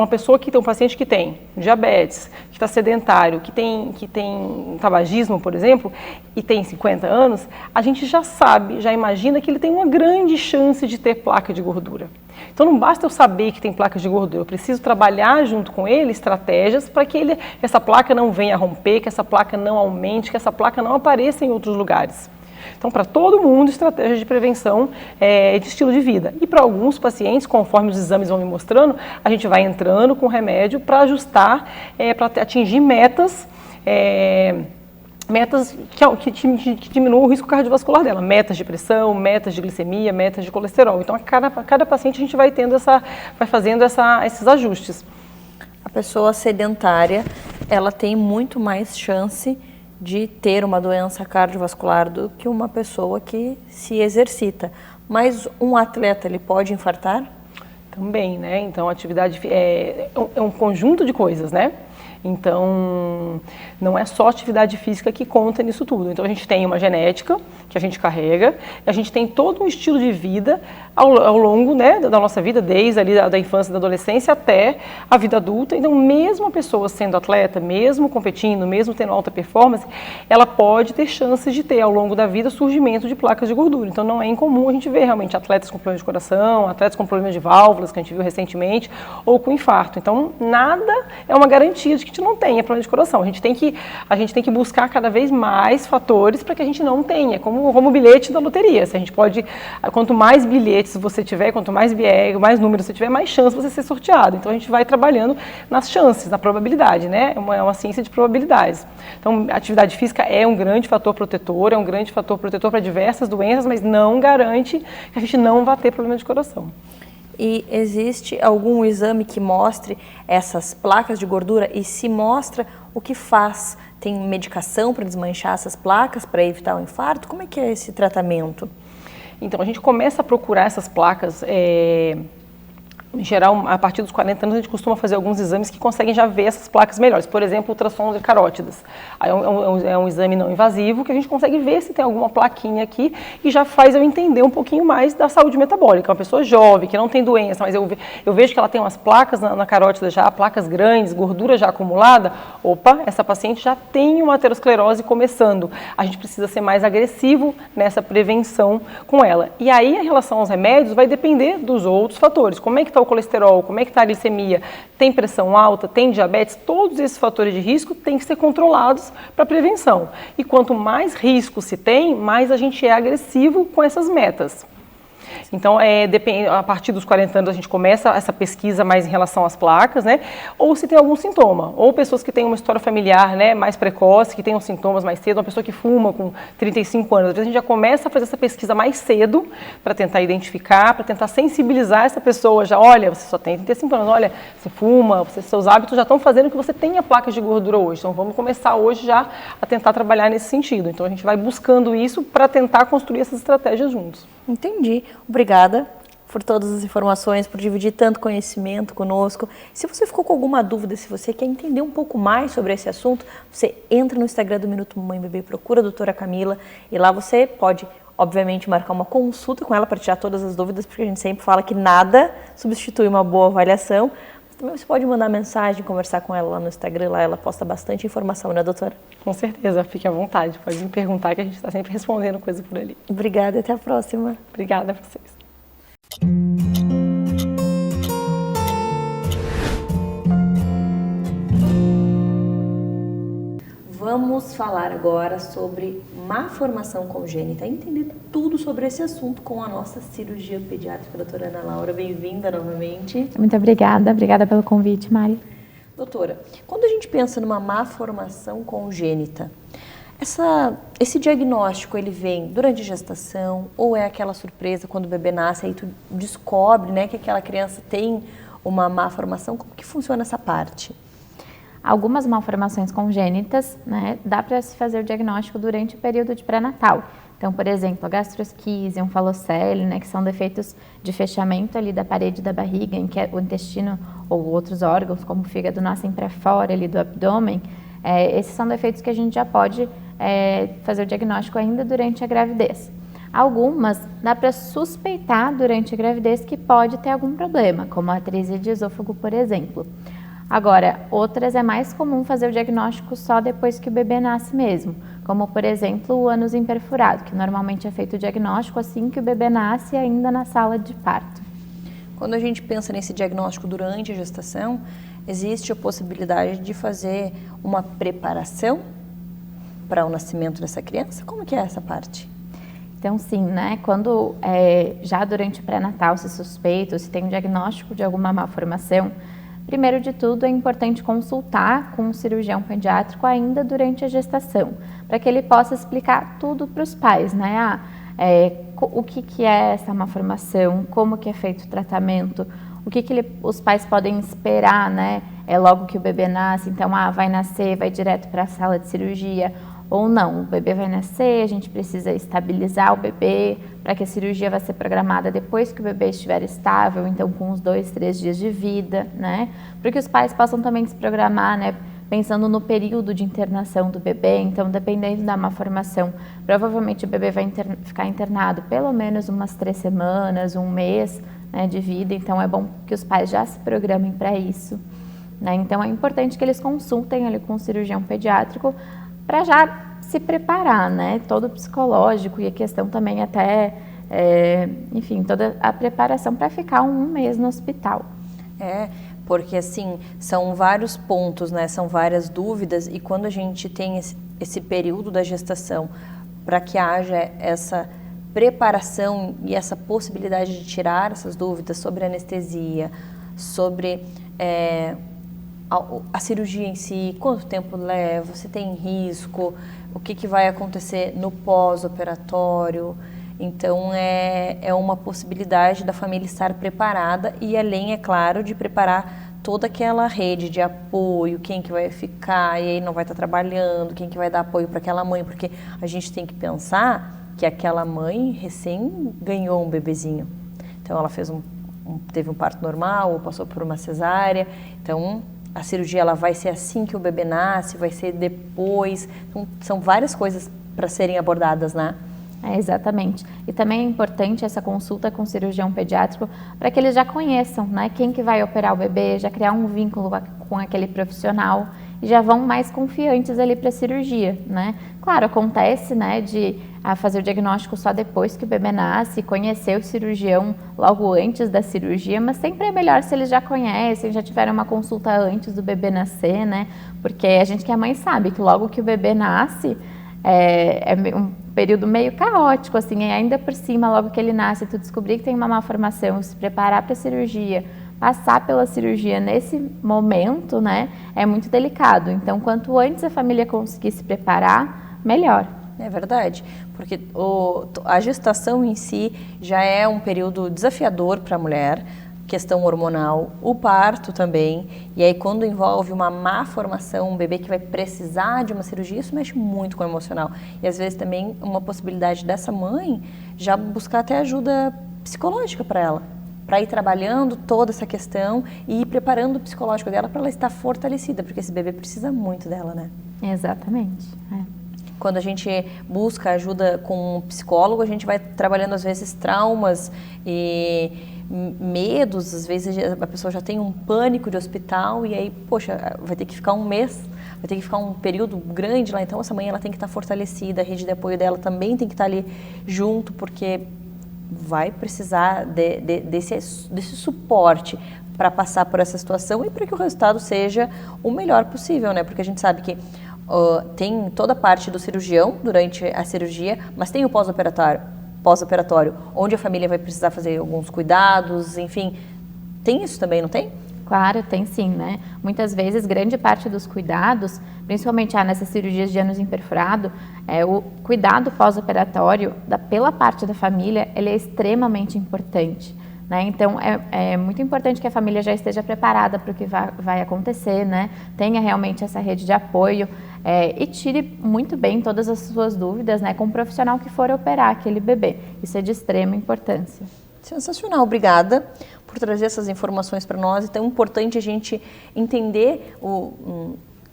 pessoa que tem um paciente que tem diabetes, que está sedentário, que tem tabagismo, por exemplo, e tem 50 anos, a gente já sabe, já imagina que ele tem uma grande chance de ter placa de gordura. Então, não basta eu saber que tem placa de gordura, eu preciso trabalhar junto com ele estratégias para que essa placa não venha a romper, que essa placa não aumente, que essa placa não apareça em outros lugares. Então, para todo mundo, estratégia de prevenção de estilo de vida. E para alguns pacientes, conforme os exames vão me mostrando, a gente vai entrando com remédio para ajustar, para atingir metas que diminuam o risco cardiovascular dela, metas de pressão, metas de glicemia, metas de colesterol. Então, a cada paciente a gente vai fazendo esses ajustes. A pessoa sedentária, ela tem muito mais chance de ter uma doença cardiovascular do que uma pessoa que se exercita. Mas um atleta, ele pode infartar? Também, né? Então, a atividade é um conjunto de coisas, né? Então, não é só atividade física que conta nisso tudo. Então, a gente tem uma genética que a gente carrega, a gente tem todo um estilo de vida ao longo, né, da nossa vida, desde ali da infância e da adolescência até a vida adulta. Então, mesmo a pessoa sendo atleta, mesmo competindo, mesmo tendo alta performance, ela pode ter chances de ter, ao longo da vida, surgimento de placas de gordura. Então, não é incomum a gente ver realmente atletas com problemas de coração, atletas com problemas de válvulas, que a gente viu recentemente, ou com infarto. Então, nada é uma garantia de que a gente não tenha problema de coração. A gente tem que buscar cada vez mais fatores para que a gente não tenha, como o bilhete da loteria. Se a gente pode, quanto mais bilhetes você tiver, quanto mais mais números você tiver, mais chance você ser sorteado. Então, a gente vai trabalhando nas chances, na probabilidade, né? É uma ciência de probabilidades. Então, a atividade física é um grande fator protetor, para diversas doenças, mas não garante que a gente não vá ter problema de coração. E existe algum exame que mostre essas placas de gordura? E se mostra, o que faz? Tem medicação para desmanchar essas placas, para evitar o infarto? Como é que é esse tratamento? Então, a gente começa a procurar essas placas, em geral, a partir dos 40 anos, a gente costuma fazer alguns exames que conseguem já ver essas placas melhores. Por exemplo, ultrassom de carótidas. Aí é um exame não invasivo que a gente consegue ver se tem alguma plaquinha aqui e já faz eu entender um pouquinho mais da saúde metabólica. Uma pessoa jovem, que não tem doença, mas eu vejo que ela tem umas placas na carótida já, placas grandes, gordura já acumulada. Opa, essa paciente já tem uma aterosclerose começando. A gente precisa ser mais agressivo nessa prevenção com ela. E aí, em relação aos remédios, vai depender dos outros fatores. Como é que está o colesterol, como é que está a glicemia, tem pressão alta, tem diabetes, todos esses fatores de risco têm que ser controlados para prevenção. E quanto mais risco se tem, mais a gente é agressivo com essas metas. Então, a partir dos 40 anos a gente começa essa pesquisa mais em relação às placas, né? Ou se tem algum sintoma, ou pessoas que têm uma história familiar, né, mais precoce, que tenham sintomas mais cedo, uma pessoa que fuma com 35 anos. Às vezes a gente já começa a fazer essa pesquisa mais cedo para tentar identificar, para tentar sensibilizar essa pessoa. Já, olha, você só tem 35 anos, olha, você fuma, seus hábitos já estão fazendo que você tenha placas de gordura hoje. Então, vamos começar hoje já a tentar trabalhar nesse sentido. Então, a gente vai buscando isso para tentar construir essas estratégias juntos. Entendi. Obrigada por todas as informações, por dividir tanto conhecimento conosco. Se você ficou com alguma dúvida, se você quer entender um pouco mais sobre esse assunto, você entra no Instagram do Minuto Mamãe Bebê, procura a doutora Camila e lá você pode, obviamente, marcar uma consulta com ela para tirar todas as dúvidas, porque a gente sempre fala que nada substitui uma boa avaliação. Mas também você pode mandar mensagem, conversar com ela lá no Instagram, lá ela posta bastante informação, né, doutora? Com certeza, fique à vontade, pode me perguntar que a gente está sempre respondendo coisa por ali. Obrigada, até a próxima. Obrigada a vocês. Vamos falar agora sobre má formação congênita, entender tudo sobre esse assunto com a nossa cirurgia pediátrica, doutora Ana Laura. Bem-vinda novamente. Muito obrigada pelo convite, Mari. Doutora, quando a gente pensa numa má formação congênita, esse diagnóstico ele vem durante a gestação ou é aquela surpresa quando o bebê nasce, aí tu descobre, né, que aquela criança tem uma má formação? Como que funciona essa parte? Algumas malformações congênitas, né, dá para se fazer o diagnóstico durante o período de pré-natal. Então, por exemplo, a gastrosquise, um falocele, né, que são defeitos de fechamento ali da parede da barriga, em que o intestino ou outros órgãos, como o fígado, nascem para fora ali do abdômen. Esses são defeitos que a gente já pode fazer o diagnóstico ainda durante a gravidez. Algumas dá para suspeitar durante a gravidez que pode ter algum problema, como a atresia de esôfago, por exemplo. Agora, outras é mais comum fazer o diagnóstico só depois que o bebê nasce mesmo, como por exemplo o ânus imperfurado, que normalmente é feito o diagnóstico assim que o bebê nasce ainda na sala de parto. Quando a gente pensa nesse diagnóstico durante a gestação, existe a possibilidade de fazer uma preparação para o nascimento dessa criança? Como que é essa parte? Então sim, né? Quando já durante o pré-natal se suspeita, se tem um diagnóstico de alguma malformação, primeiro de tudo, é importante consultar com um cirurgião pediátrico ainda durante a gestação, para que ele possa explicar tudo para os pais, né? O que é essa malformação, como que é feito o tratamento, o que os pais podem esperar, né? Logo que o bebê nasce, então, vai nascer, vai direto para a sala de cirurgia, ou não, o bebê vai nascer, a gente precisa estabilizar o bebê para que a cirurgia vai ser programada depois que o bebê estiver estável, então com uns 2, 3 dias de vida, né? Para que os pais possam também se programar, né? Pensando no período de internação do bebê, então dependendo da malformação, provavelmente o bebê vai ficar internado pelo menos umas 3 semanas, 1 mês, né, de vida, então é bom que os pais já se programem para isso, né? Então é importante que eles consultem ali com o cirurgião pediátrico para já se preparar, né? Todo o psicológico e a questão também até, enfim, toda a preparação para ficar 1 mês no hospital. Porque assim, são vários pontos, né? São várias dúvidas e quando a gente tem esse período da gestação para que haja essa preparação e essa possibilidade de tirar essas dúvidas sobre anestesia, sobre a cirurgia em si, quanto tempo leva, se tem risco, o que vai acontecer no pós-operatório. Então, é uma possibilidade da família estar preparada e além, é claro, de preparar toda aquela rede de apoio, quem que vai ficar e aí não vai estar trabalhando, quem que vai dar apoio para aquela mãe, porque a gente tem que pensar que aquela mãe recém ganhou um bebezinho. Então, ela teve um parto normal ou passou por uma cesárea, então a cirurgia ela vai ser assim que o bebê nasce, vai ser depois, então, são várias coisas para serem abordadas, né? Exatamente. E também é importante essa consulta com o cirurgião pediátrico para que eles já conheçam, né, quem que vai operar o bebê, já criar um vínculo com aquele profissional e já vão mais confiantes ali para a cirurgia, né? Claro, acontece, né, de fazer o diagnóstico só depois que o bebê nasce, conhecer o cirurgião logo antes da cirurgia, mas sempre é melhor se eles já conhecem, já tiveram uma consulta antes do bebê nascer, né? Porque a gente que é mãe sabe que logo que o bebê nasce, é um período meio caótico, assim, e ainda por cima, logo que ele nasce, tu descobrir que tem uma malformação, se preparar para a cirurgia, passar pela cirurgia nesse momento, né, é muito delicado. Então, quanto antes a família conseguir se preparar, melhor. É verdade, porque a gestação em si já é um período desafiador para a mulher, questão hormonal, o parto também, e aí quando envolve uma má formação, um bebê que vai precisar de uma cirurgia, isso mexe muito com o emocional. E às vezes também uma possibilidade dessa mãe já buscar até ajuda psicológica para ela, para ir trabalhando toda essa questão e ir preparando o psicológico dela para ela estar fortalecida, porque esse bebê precisa muito dela, né? Exatamente. Quando a gente busca ajuda com um psicólogo, a gente vai trabalhando às vezes traumas e medos, às vezes a pessoa já tem um pânico de hospital e aí, poxa, vai ter que ficar 1 mês, vai ter que ficar um período grande lá, então essa mãe ela tem que estar fortalecida, a rede de apoio dela também tem que estar ali junto, porque vai precisar desse suporte para passar por essa situação e para que o resultado seja o melhor possível, né? Porque a gente sabe que tem toda a parte do cirurgião durante a cirurgia, mas tem o pós-operatório, onde a família vai precisar fazer alguns cuidados, enfim, tem isso também, não tem? Claro, tem sim, né? Muitas vezes, grande parte dos cuidados, principalmente nessas cirurgias de ânus imperfurado, o cuidado pós-operatório pela parte da família, ele é extremamente importante. Né? Então, é muito importante que a família já esteja preparada para o que vai acontecer, né? Tenha realmente essa rede de apoio e tire muito bem todas as suas dúvidas, né, com o profissional que for operar aquele bebê. Isso é de extrema importância. Sensacional, obrigada por trazer essas informações para nós. É tão importante a gente entender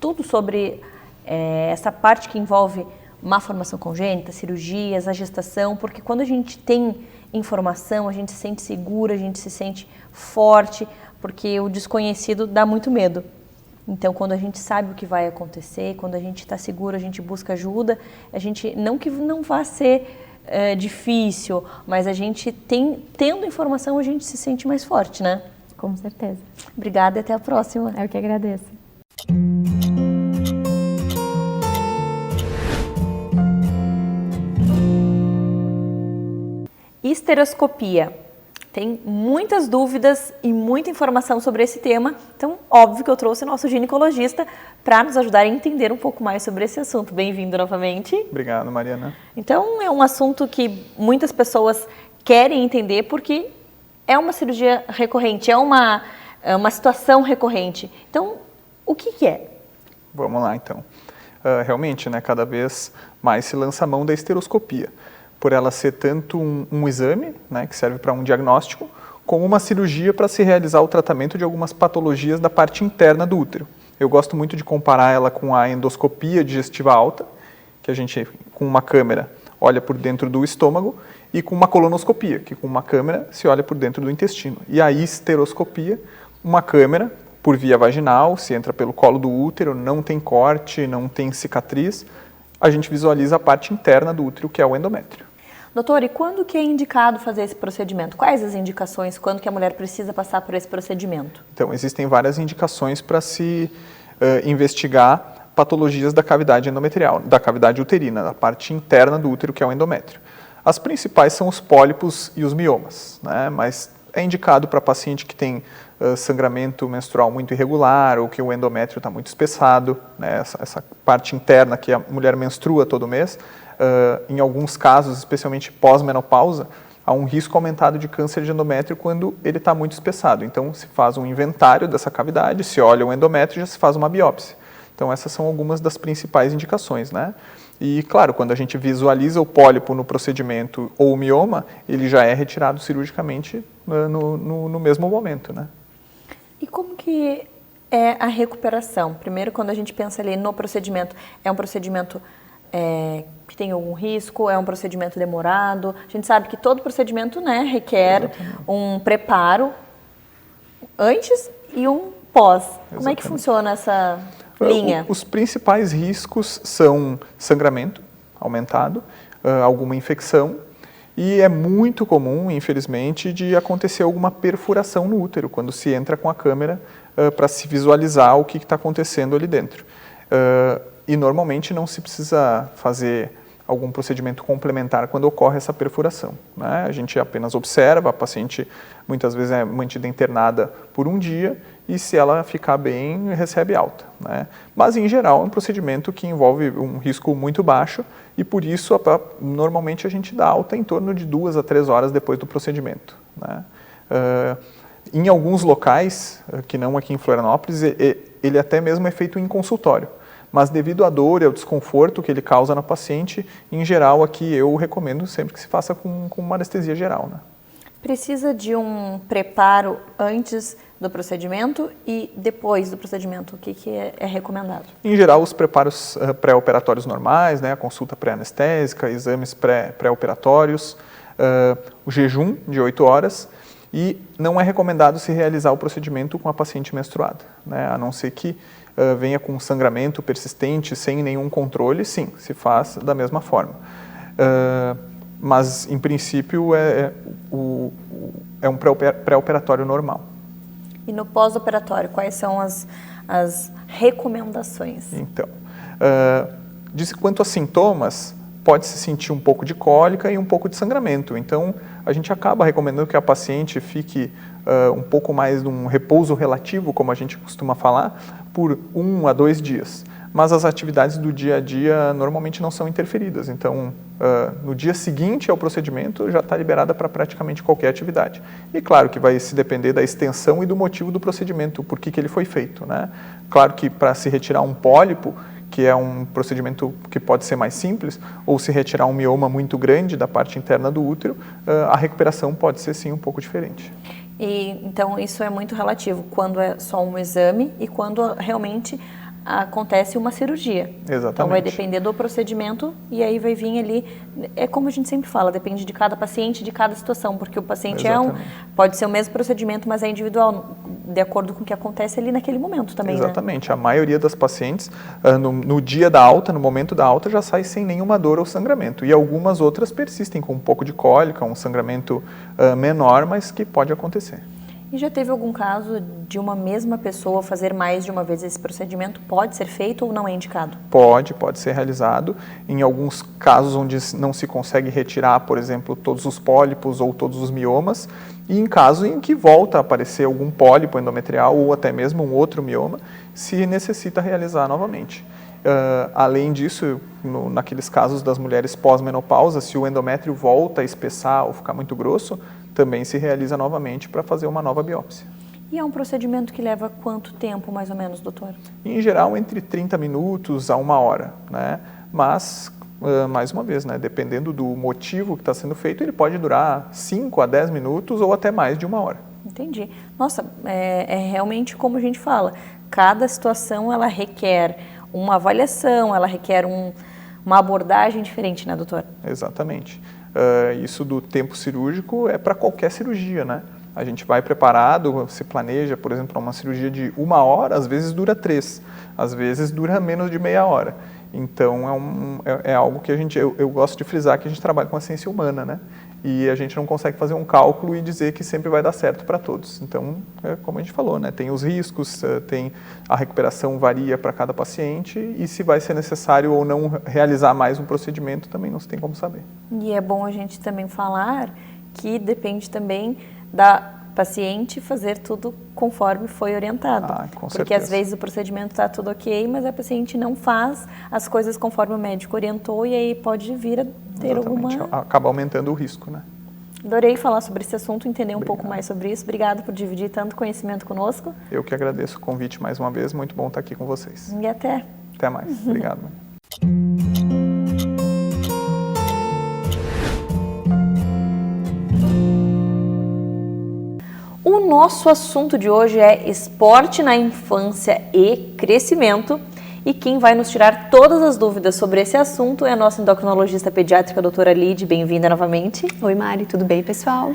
tudo sobre essa parte que envolve má formação congênita, cirurgias, a gestação, porque quando a gente tem informação, a gente se sente segura, a gente se sente forte, porque o desconhecido dá muito medo. Então, quando a gente sabe o que vai acontecer, quando a gente está seguro, a gente busca ajuda, a gente, não que não vá ser difícil, mas a gente tendo informação, a gente se sente mais forte, né? Com certeza. Obrigada e até a próxima. Eu que agradeço. Histeroscopia. Tem muitas dúvidas e muita informação sobre esse tema, então óbvio que eu trouxe o nosso ginecologista para nos ajudar a entender um pouco mais sobre esse assunto. Bem-vindo novamente. Obrigado, Mariana. Então é um assunto que muitas pessoas querem entender porque é uma cirurgia recorrente, é uma situação recorrente. Então, o que é? Vamos lá, então. Realmente, né, cada vez mais se lança a mão da histeroscopia, por ela ser tanto um exame, né, que serve para um diagnóstico, como uma cirurgia para se realizar o tratamento de algumas patologias da parte interna do útero. Eu gosto muito de comparar ela com a endoscopia digestiva alta, que a gente, com uma câmera, olha por dentro do estômago, e com uma colonoscopia, que com uma câmera se olha por dentro do intestino. E a histeroscopia, uma câmera por via vaginal, se entra pelo colo do útero, não tem corte, não tem cicatriz, a gente visualiza a parte interna do útero, que é o endométrio. Doutor, e quando que é indicado fazer esse procedimento? Quais as indicações? Quando que a mulher precisa passar por esse procedimento? Então, existem várias indicações para se investigar patologias da cavidade endometrial, da cavidade uterina, da parte interna do útero, que é o endométrio. As principais são os pólipos e os miomas, né? Mas é indicado para paciente que tem sangramento menstrual muito irregular ou que o endométrio está muito espessado, né? Essa parte interna que a mulher menstrua todo mês. Em alguns casos, especialmente pós-menopausa, há um risco aumentado de câncer de endométrio quando ele está muito espessado. Então, se faz um inventário dessa cavidade, se olha o endométrio e já se faz uma biópsia. Então, essas são algumas das principais indicações, né? E, claro, quando a gente visualiza o pólipo no procedimento ou o mioma, ele já é retirado cirurgicamente no mesmo momento, né? E como que é a recuperação? Primeiro, quando a gente pensa ali no procedimento, é um procedimento que tem algum risco, é um procedimento demorado? A gente sabe que todo procedimento, né, requer um preparo antes e um pós. Como é que funciona essa linha? Os principais riscos são sangramento aumentado, alguma infecção, e é muito comum, infelizmente, de acontecer alguma perfuração no útero, quando se entra com a câmera para se visualizar o que está acontecendo ali dentro. E normalmente não se precisa fazer algum procedimento complementar quando ocorre essa perfuração, né? A gente apenas observa, a paciente muitas vezes é mantida internada por um dia e se ela ficar bem, recebe alta, né? Mas em geral é um procedimento que envolve um risco muito baixo e por isso normalmente a gente dá alta em torno de 2 a 3 horas depois do procedimento, né? Em alguns locais, que não aqui em Florianópolis, ele até mesmo é feito em consultório. Mas devido à dor e ao desconforto que ele causa na paciente, em geral aqui eu recomendo sempre que se faça com uma anestesia geral, né? Precisa de um preparo antes do procedimento e depois do procedimento? O que é recomendado? Em geral, os preparos pré-operatórios normais, né, a consulta pré-anestésica, exames pré-operatórios, o jejum de 8 horas e não é recomendado se realizar o procedimento com a paciente menstruada, né, a não ser que venha com sangramento persistente, sem nenhum controle, sim, se faz da mesma forma. Mas, em princípio, é um pré-operatório normal. E no pós-operatório, quais são as recomendações? Então, quanto a sintomas, pode se sentir um pouco de cólica e um pouco de sangramento. Então, a gente acaba recomendando que a paciente fique um pouco mais num repouso relativo, como a gente costuma falar, por 1 a 2 dias. Mas as atividades do dia a dia normalmente não são interferidas. Então, no dia seguinte ao procedimento, já está liberada para praticamente qualquer atividade. E claro que vai se depender da extensão e do motivo do procedimento, por que ele foi feito, né? Claro que para se retirar um pólipo, que é um procedimento que pode ser mais simples, ou se retirar um mioma muito grande da parte interna do útero, a recuperação pode ser sim um pouco diferente. E, então isso é muito relativo, quando é só um exame e quando realmente acontece uma cirurgia. Exatamente. Então vai depender do procedimento e aí vai vir ali, é como a gente sempre fala, depende de cada paciente, de cada situação, porque o paciente pode ser o mesmo procedimento, mas é individual, de acordo com o que acontece ali naquele momento também, Exatamente. Né? A maioria das pacientes, no dia da alta, no momento da alta, já sai sem nenhuma dor ou sangramento. E algumas outras persistem com um pouco de cólica, um sangramento menor, mas que pode acontecer. E já teve algum caso de uma mesma pessoa fazer mais de uma vez esse procedimento? Pode ser feito ou não é indicado? Pode ser realizado. Em alguns casos onde não se consegue retirar, por exemplo, todos os pólipos ou todos os miomas, e em caso em que volta a aparecer algum pólipo endometrial ou até mesmo um outro mioma, se necessita realizar novamente. Além disso, naqueles casos das mulheres pós-menopausa, se o endométrio volta a espessar ou ficar muito grosso, também se realiza novamente para fazer uma nova biópsia. E é um procedimento que leva quanto tempo, mais ou menos, doutor? Em geral, entre 30 minutos a 1 hora, né? Mas, mais uma vez, né? Dependendo do motivo que está sendo feito, ele pode durar 5 a 10 minutos ou até mais de 1 hora. Entendi. Nossa, é realmente como a gente fala, cada situação ela requer uma avaliação, ela requer uma abordagem diferente, né, doutor? Exatamente. Isso do tempo cirúrgico é para qualquer cirurgia, né? A gente vai preparado, se planeja, por exemplo, uma cirurgia de 1 hora, às vezes dura 3, às vezes dura menos de meia hora. Então, é algo que eu gosto de frisar que a gente trabalha com a ciência humana, né? E a gente não consegue fazer um cálculo e dizer que sempre vai dar certo para todos. Então, como a gente falou, né? Tem os riscos, a recuperação varia para cada paciente e se vai ser necessário ou não realizar mais um procedimento também não se tem como saber. E é bom a gente também falar que depende também da paciente fazer tudo conforme foi orientado. Com porque certeza. Às vezes o procedimento está tudo ok, mas a paciente não faz as coisas conforme o médico orientou e aí pode vir a ter Exatamente. Acaba aumentando o risco, né? Adorei falar sobre esse assunto, entender um pouco mais sobre isso. Obrigada por dividir tanto conhecimento conosco. Eu que agradeço o convite mais uma vez, muito bom estar aqui com vocês. E até. Até mais. Obrigado. O nosso assunto de hoje é esporte na infância e crescimento. E quem vai nos tirar todas as dúvidas sobre esse assunto é a nossa endocrinologista pediátrica, a doutora Lide. Bem-vinda novamente. Oi, Mari, tudo bem, pessoal?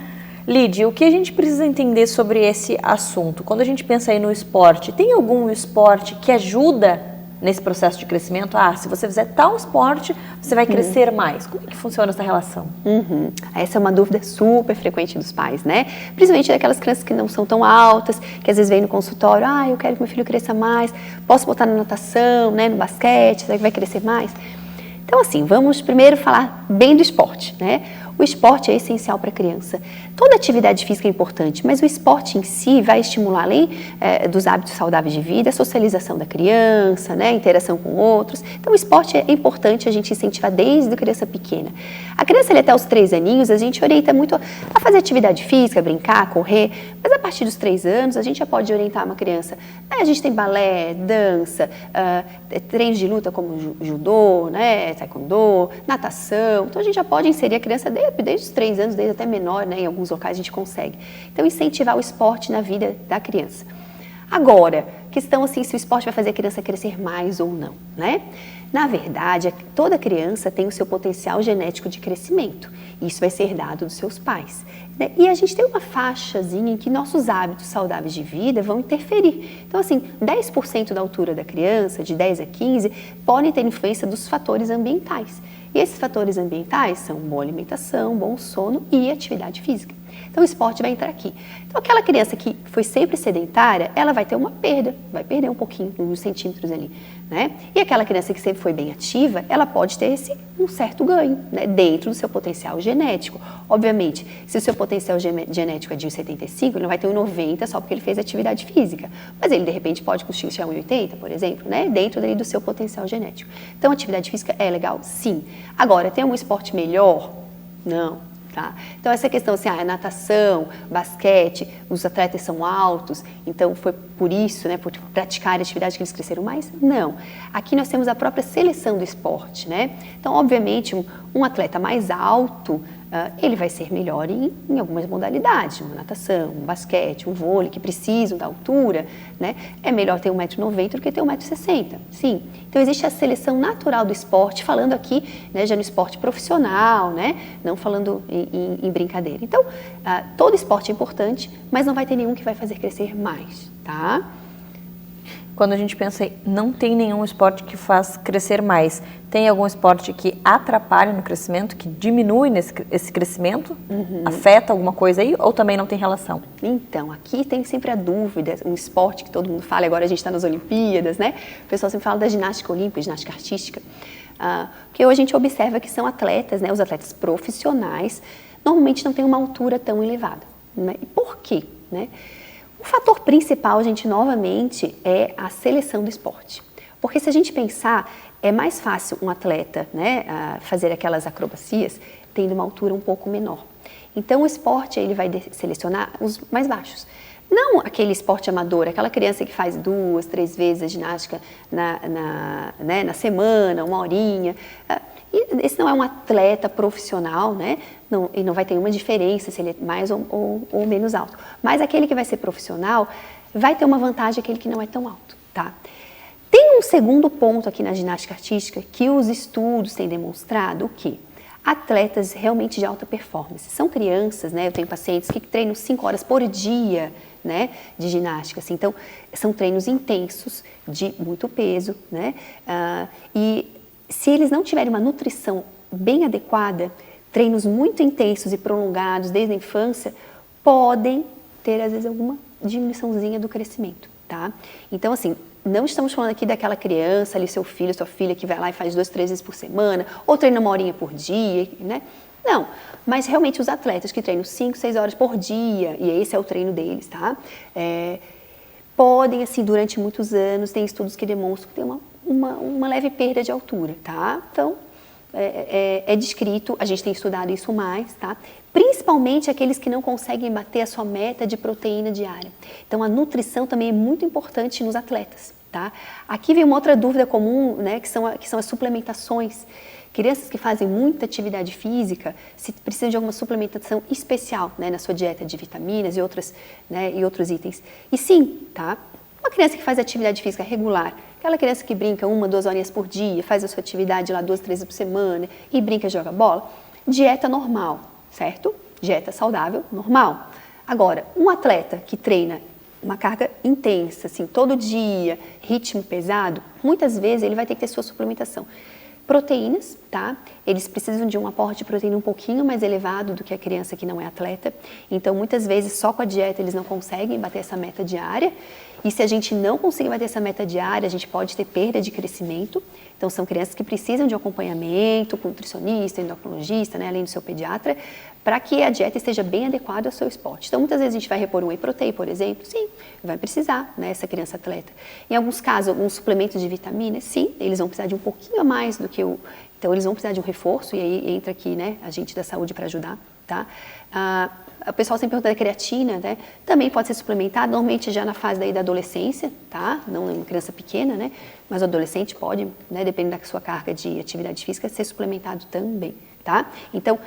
Lide, o que a gente precisa entender sobre esse assunto? Quando a gente pensa aí no esporte, tem algum esporte que ajuda nesse processo de crescimento? Se você fizer tal esporte, você vai crescer mais. Como é que funciona essa relação? Essa é uma dúvida super frequente dos pais, né? Principalmente daquelas crianças que não são tão altas, que às vezes vêm no consultório, eu quero que meu filho cresça mais, posso botar na natação, né, no basquete, será que vai crescer mais? Então, assim, vamos primeiro falar bem do esporte, né? O esporte é essencial para a criança. Toda atividade física é importante, mas o esporte em si vai estimular, além dos hábitos saudáveis de vida, a socialização da criança, né, a interação com outros. Então, o esporte é importante a gente incentivar desde a criança pequena. A criança, até os 3 aninhos, a gente orienta muito a fazer atividade física, brincar, correr, mas a partir dos 3 anos, a gente já pode orientar uma criança. A gente tem balé, dança, treinos de luta como judô, né, taekwondo, natação. Então, a gente já pode inserir a criança desde os 3 anos, desde até menor, né? Em alguns locais a gente consegue. Então, incentivar o esporte na vida da criança. Agora, questão assim, se o esporte vai fazer a criança crescer mais ou não, né? Na verdade, toda criança tem o seu potencial genético de crescimento. Isso vai ser herdado dos seus pais. né? E a gente tem uma faixazinha em que nossos hábitos saudáveis de vida vão interferir. Então, assim, 10% da altura da criança, de 10 a 15, podem ter influência dos fatores ambientais. E esses fatores ambientais são boa alimentação, bom sono e atividade física. Então, o esporte vai entrar aqui. Então, aquela criança que foi sempre sedentária, ela vai ter uma perda, vai perder um pouquinho, uns centímetros ali, né? E aquela criança que sempre foi bem ativa, ela pode ter um certo ganho, né? Dentro do seu potencial genético. Obviamente, se o seu potencial genético é de 1,75, ele não vai ter 1,90 só porque ele fez atividade física. Mas ele, de repente, pode chegar a 1,80, por exemplo, né? Dentro do seu potencial genético. Então, atividade física é legal? Sim. Agora, tem um esporte melhor? Não. Tá? Então, essa questão assim, natação, basquete, os atletas são altos, então foi por isso, né, por praticar a atividade que eles cresceram mais? Não. Aqui nós temos a própria seleção do esporte, né? Então, obviamente, um atleta mais alto, ele vai ser melhor em algumas modalidades, uma natação, um basquete, um vôlei, que precisam da altura, né? É melhor ter 1,90 m do que ter 1,60 m, sim. Então, existe a seleção natural do esporte, falando aqui, né, já no esporte profissional, né? Não falando em brincadeira. Então, todo esporte é importante, mas não vai ter nenhum que vai fazer crescer mais, tá? Quando a gente pensa em não tem nenhum esporte que faz crescer mais, tem algum esporte que atrapalha no crescimento, que diminui esse crescimento? Afeta alguma coisa aí ou também não tem relação? Então, aqui tem sempre a dúvida, um esporte que todo mundo fala, agora a gente está nas Olimpíadas, né? O pessoal sempre fala da ginástica olímpica, ginástica artística, porque hoje a gente observa que são atletas, né? Os atletas profissionais, normalmente não têm uma altura tão elevada, né? E por quê, né? O fator principal, gente, novamente, é a seleção do esporte. Porque se a gente pensar, é mais fácil um atleta, né, fazer aquelas acrobacias tendo uma altura um pouco menor. Então, o esporte, ele vai selecionar os mais baixos. Não aquele esporte amador, aquela criança que faz 2, 3 vezes a ginástica na semana, 1 horinha. E esse não é um atleta profissional, né? Não, e não vai ter nenhuma diferença se ele é mais ou menos alto. Mas aquele que vai ser profissional vai ter uma vantagem, aquele que não é tão alto, tá? Tem um segundo ponto aqui na ginástica artística que os estudos têm demonstrado o quê? Atletas realmente de alta performance. São crianças, né? Eu tenho pacientes que treinam 5 horas por dia, né, de ginástica. Assim, então, são treinos intensos, de muito peso, né? E se eles não tiverem uma nutrição bem adequada, treinos muito intensos e prolongados desde a infância, podem ter, às vezes, alguma diminuiçãozinha do crescimento, tá? Então, assim, não estamos falando aqui daquela criança ali, seu filho, sua filha, que vai lá e faz 2, 3 vezes por semana, ou treina 1 horinha por dia, né? Não, mas realmente os atletas que treinam 5, 6 horas por dia, e esse é o treino deles, tá? Podem, assim, durante muitos anos, tem estudos que demonstram que tem uma leve perda de altura, tá? Então, é descrito, a gente tem estudado isso mais, tá? Principalmente aqueles que não conseguem bater a sua meta de proteína diária. Então, a nutrição também é muito importante nos atletas, tá? Aqui vem uma outra dúvida comum, né, que são as suplementações. Crianças que fazem muita atividade física, se precisam de alguma suplementação especial, né, na sua dieta de vitaminas e outros itens. E sim, tá? Uma criança que faz atividade física regular, aquela criança que brinca 1, 2 horinhas por dia, faz a sua atividade lá 2, 3 vezes por semana e brinca e joga bola, dieta normal, certo? Dieta saudável, normal. Agora, um atleta que treina uma carga intensa, assim, todo dia, ritmo pesado, muitas vezes ele vai ter que ter sua suplementação. Proteínas, tá? Eles precisam de um aporte de proteína um pouquinho mais elevado do que a criança que não é atleta. Então, muitas vezes, só com a dieta eles não conseguem bater essa meta diária. E se a gente não conseguir bater essa meta diária, a gente pode ter perda de crescimento. Então, são crianças que precisam de um acompanhamento com nutricionista, endocrinologista, né, além do seu pediatra, para que a dieta esteja bem adequada ao seu esporte. Então, muitas vezes a gente vai repor um whey protein, por exemplo, sim, vai precisar, né, essa criança atleta. Em alguns casos, alguns suplementos de vitaminas, sim, eles vão precisar de um pouquinho a mais do que então, eles vão precisar de um reforço, e aí entra aqui, né, a gente da saúde para ajudar, tá? O pessoal sempre pergunta da creatina, né? Também pode ser suplementada, normalmente já na fase daí da adolescência, tá? Não é uma criança pequena, né? Mas o adolescente pode, né, dependendo da sua carga de atividade física, ser suplementado também, tá? Então,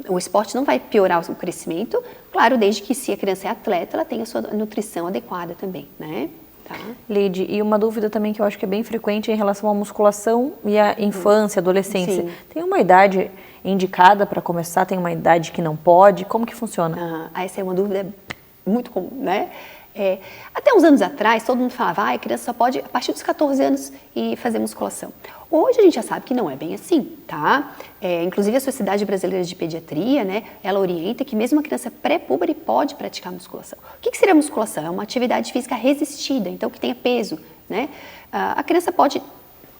o esporte não vai piorar o crescimento, claro, desde que se a criança é atleta, ela tenha a sua nutrição adequada também, né? Tá. Lide, e uma dúvida também que eu acho que é bem frequente em relação à musculação e à infância, adolescência. Sim. Tem uma idade indicada para começar? Tem uma idade que não pode? Como que funciona? Essa é uma dúvida muito comum, né? Até uns anos atrás, todo mundo falava, a criança só pode, a partir dos 14 anos, ir fazer musculação. Hoje a gente já sabe que não é bem assim, tá? Inclusive a Sociedade Brasileira de Pediatria, né, ela orienta que mesmo uma criança pré-púbere pode praticar musculação. O que seria musculação? É uma atividade física resistida, então que tenha peso, né? A criança pode,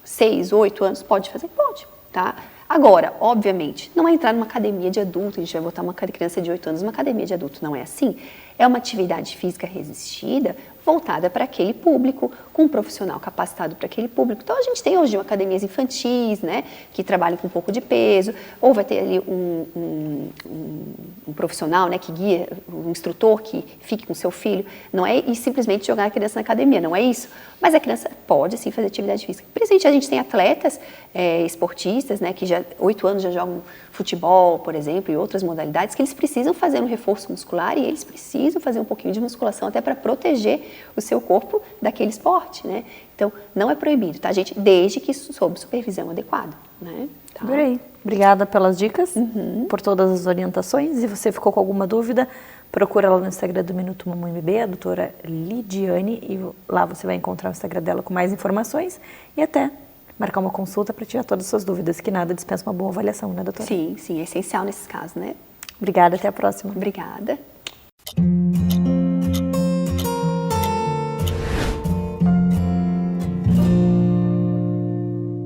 6, 8 anos, pode fazer? Pode, tá? Agora, obviamente, não é entrar numa academia de adulto, a gente vai botar uma criança de 8 anos numa academia de adulto, não é assim. É uma atividade física resistida, voltada para aquele público, com um profissional capacitado para aquele público. Então, a gente tem hoje academias infantis, né, que trabalham com um pouco de peso, ou vai ter ali um profissional, né, que guia, um instrutor que fique com o seu filho. Não é simplesmente jogar a criança na academia, não é isso. Mas a criança pode, sim, fazer atividade física. Principalmente a gente tem atletas esportistas, né, que já 8 anos já jogam futebol, por exemplo, e outras modalidades, que eles precisam fazer um reforço muscular e eles precisam fazer um pouquinho de musculação até para proteger o seu corpo daquele esporte, né? Então, não é proibido, tá, gente? Desde que sob supervisão adequada, né? Tá? Adorei. Obrigada pelas dicas, por todas as orientações. E se você ficou com alguma dúvida, procura lá no Instagram do Minuto Mamãe Bebê, a doutora Lidiane, e lá você vai encontrar o Instagram dela com mais informações e até marcar uma consulta para tirar todas as suas dúvidas, que nada dispensa uma boa avaliação, né, doutora? Sim, sim, é essencial nesses casos, né? Obrigada, até a próxima. Obrigada.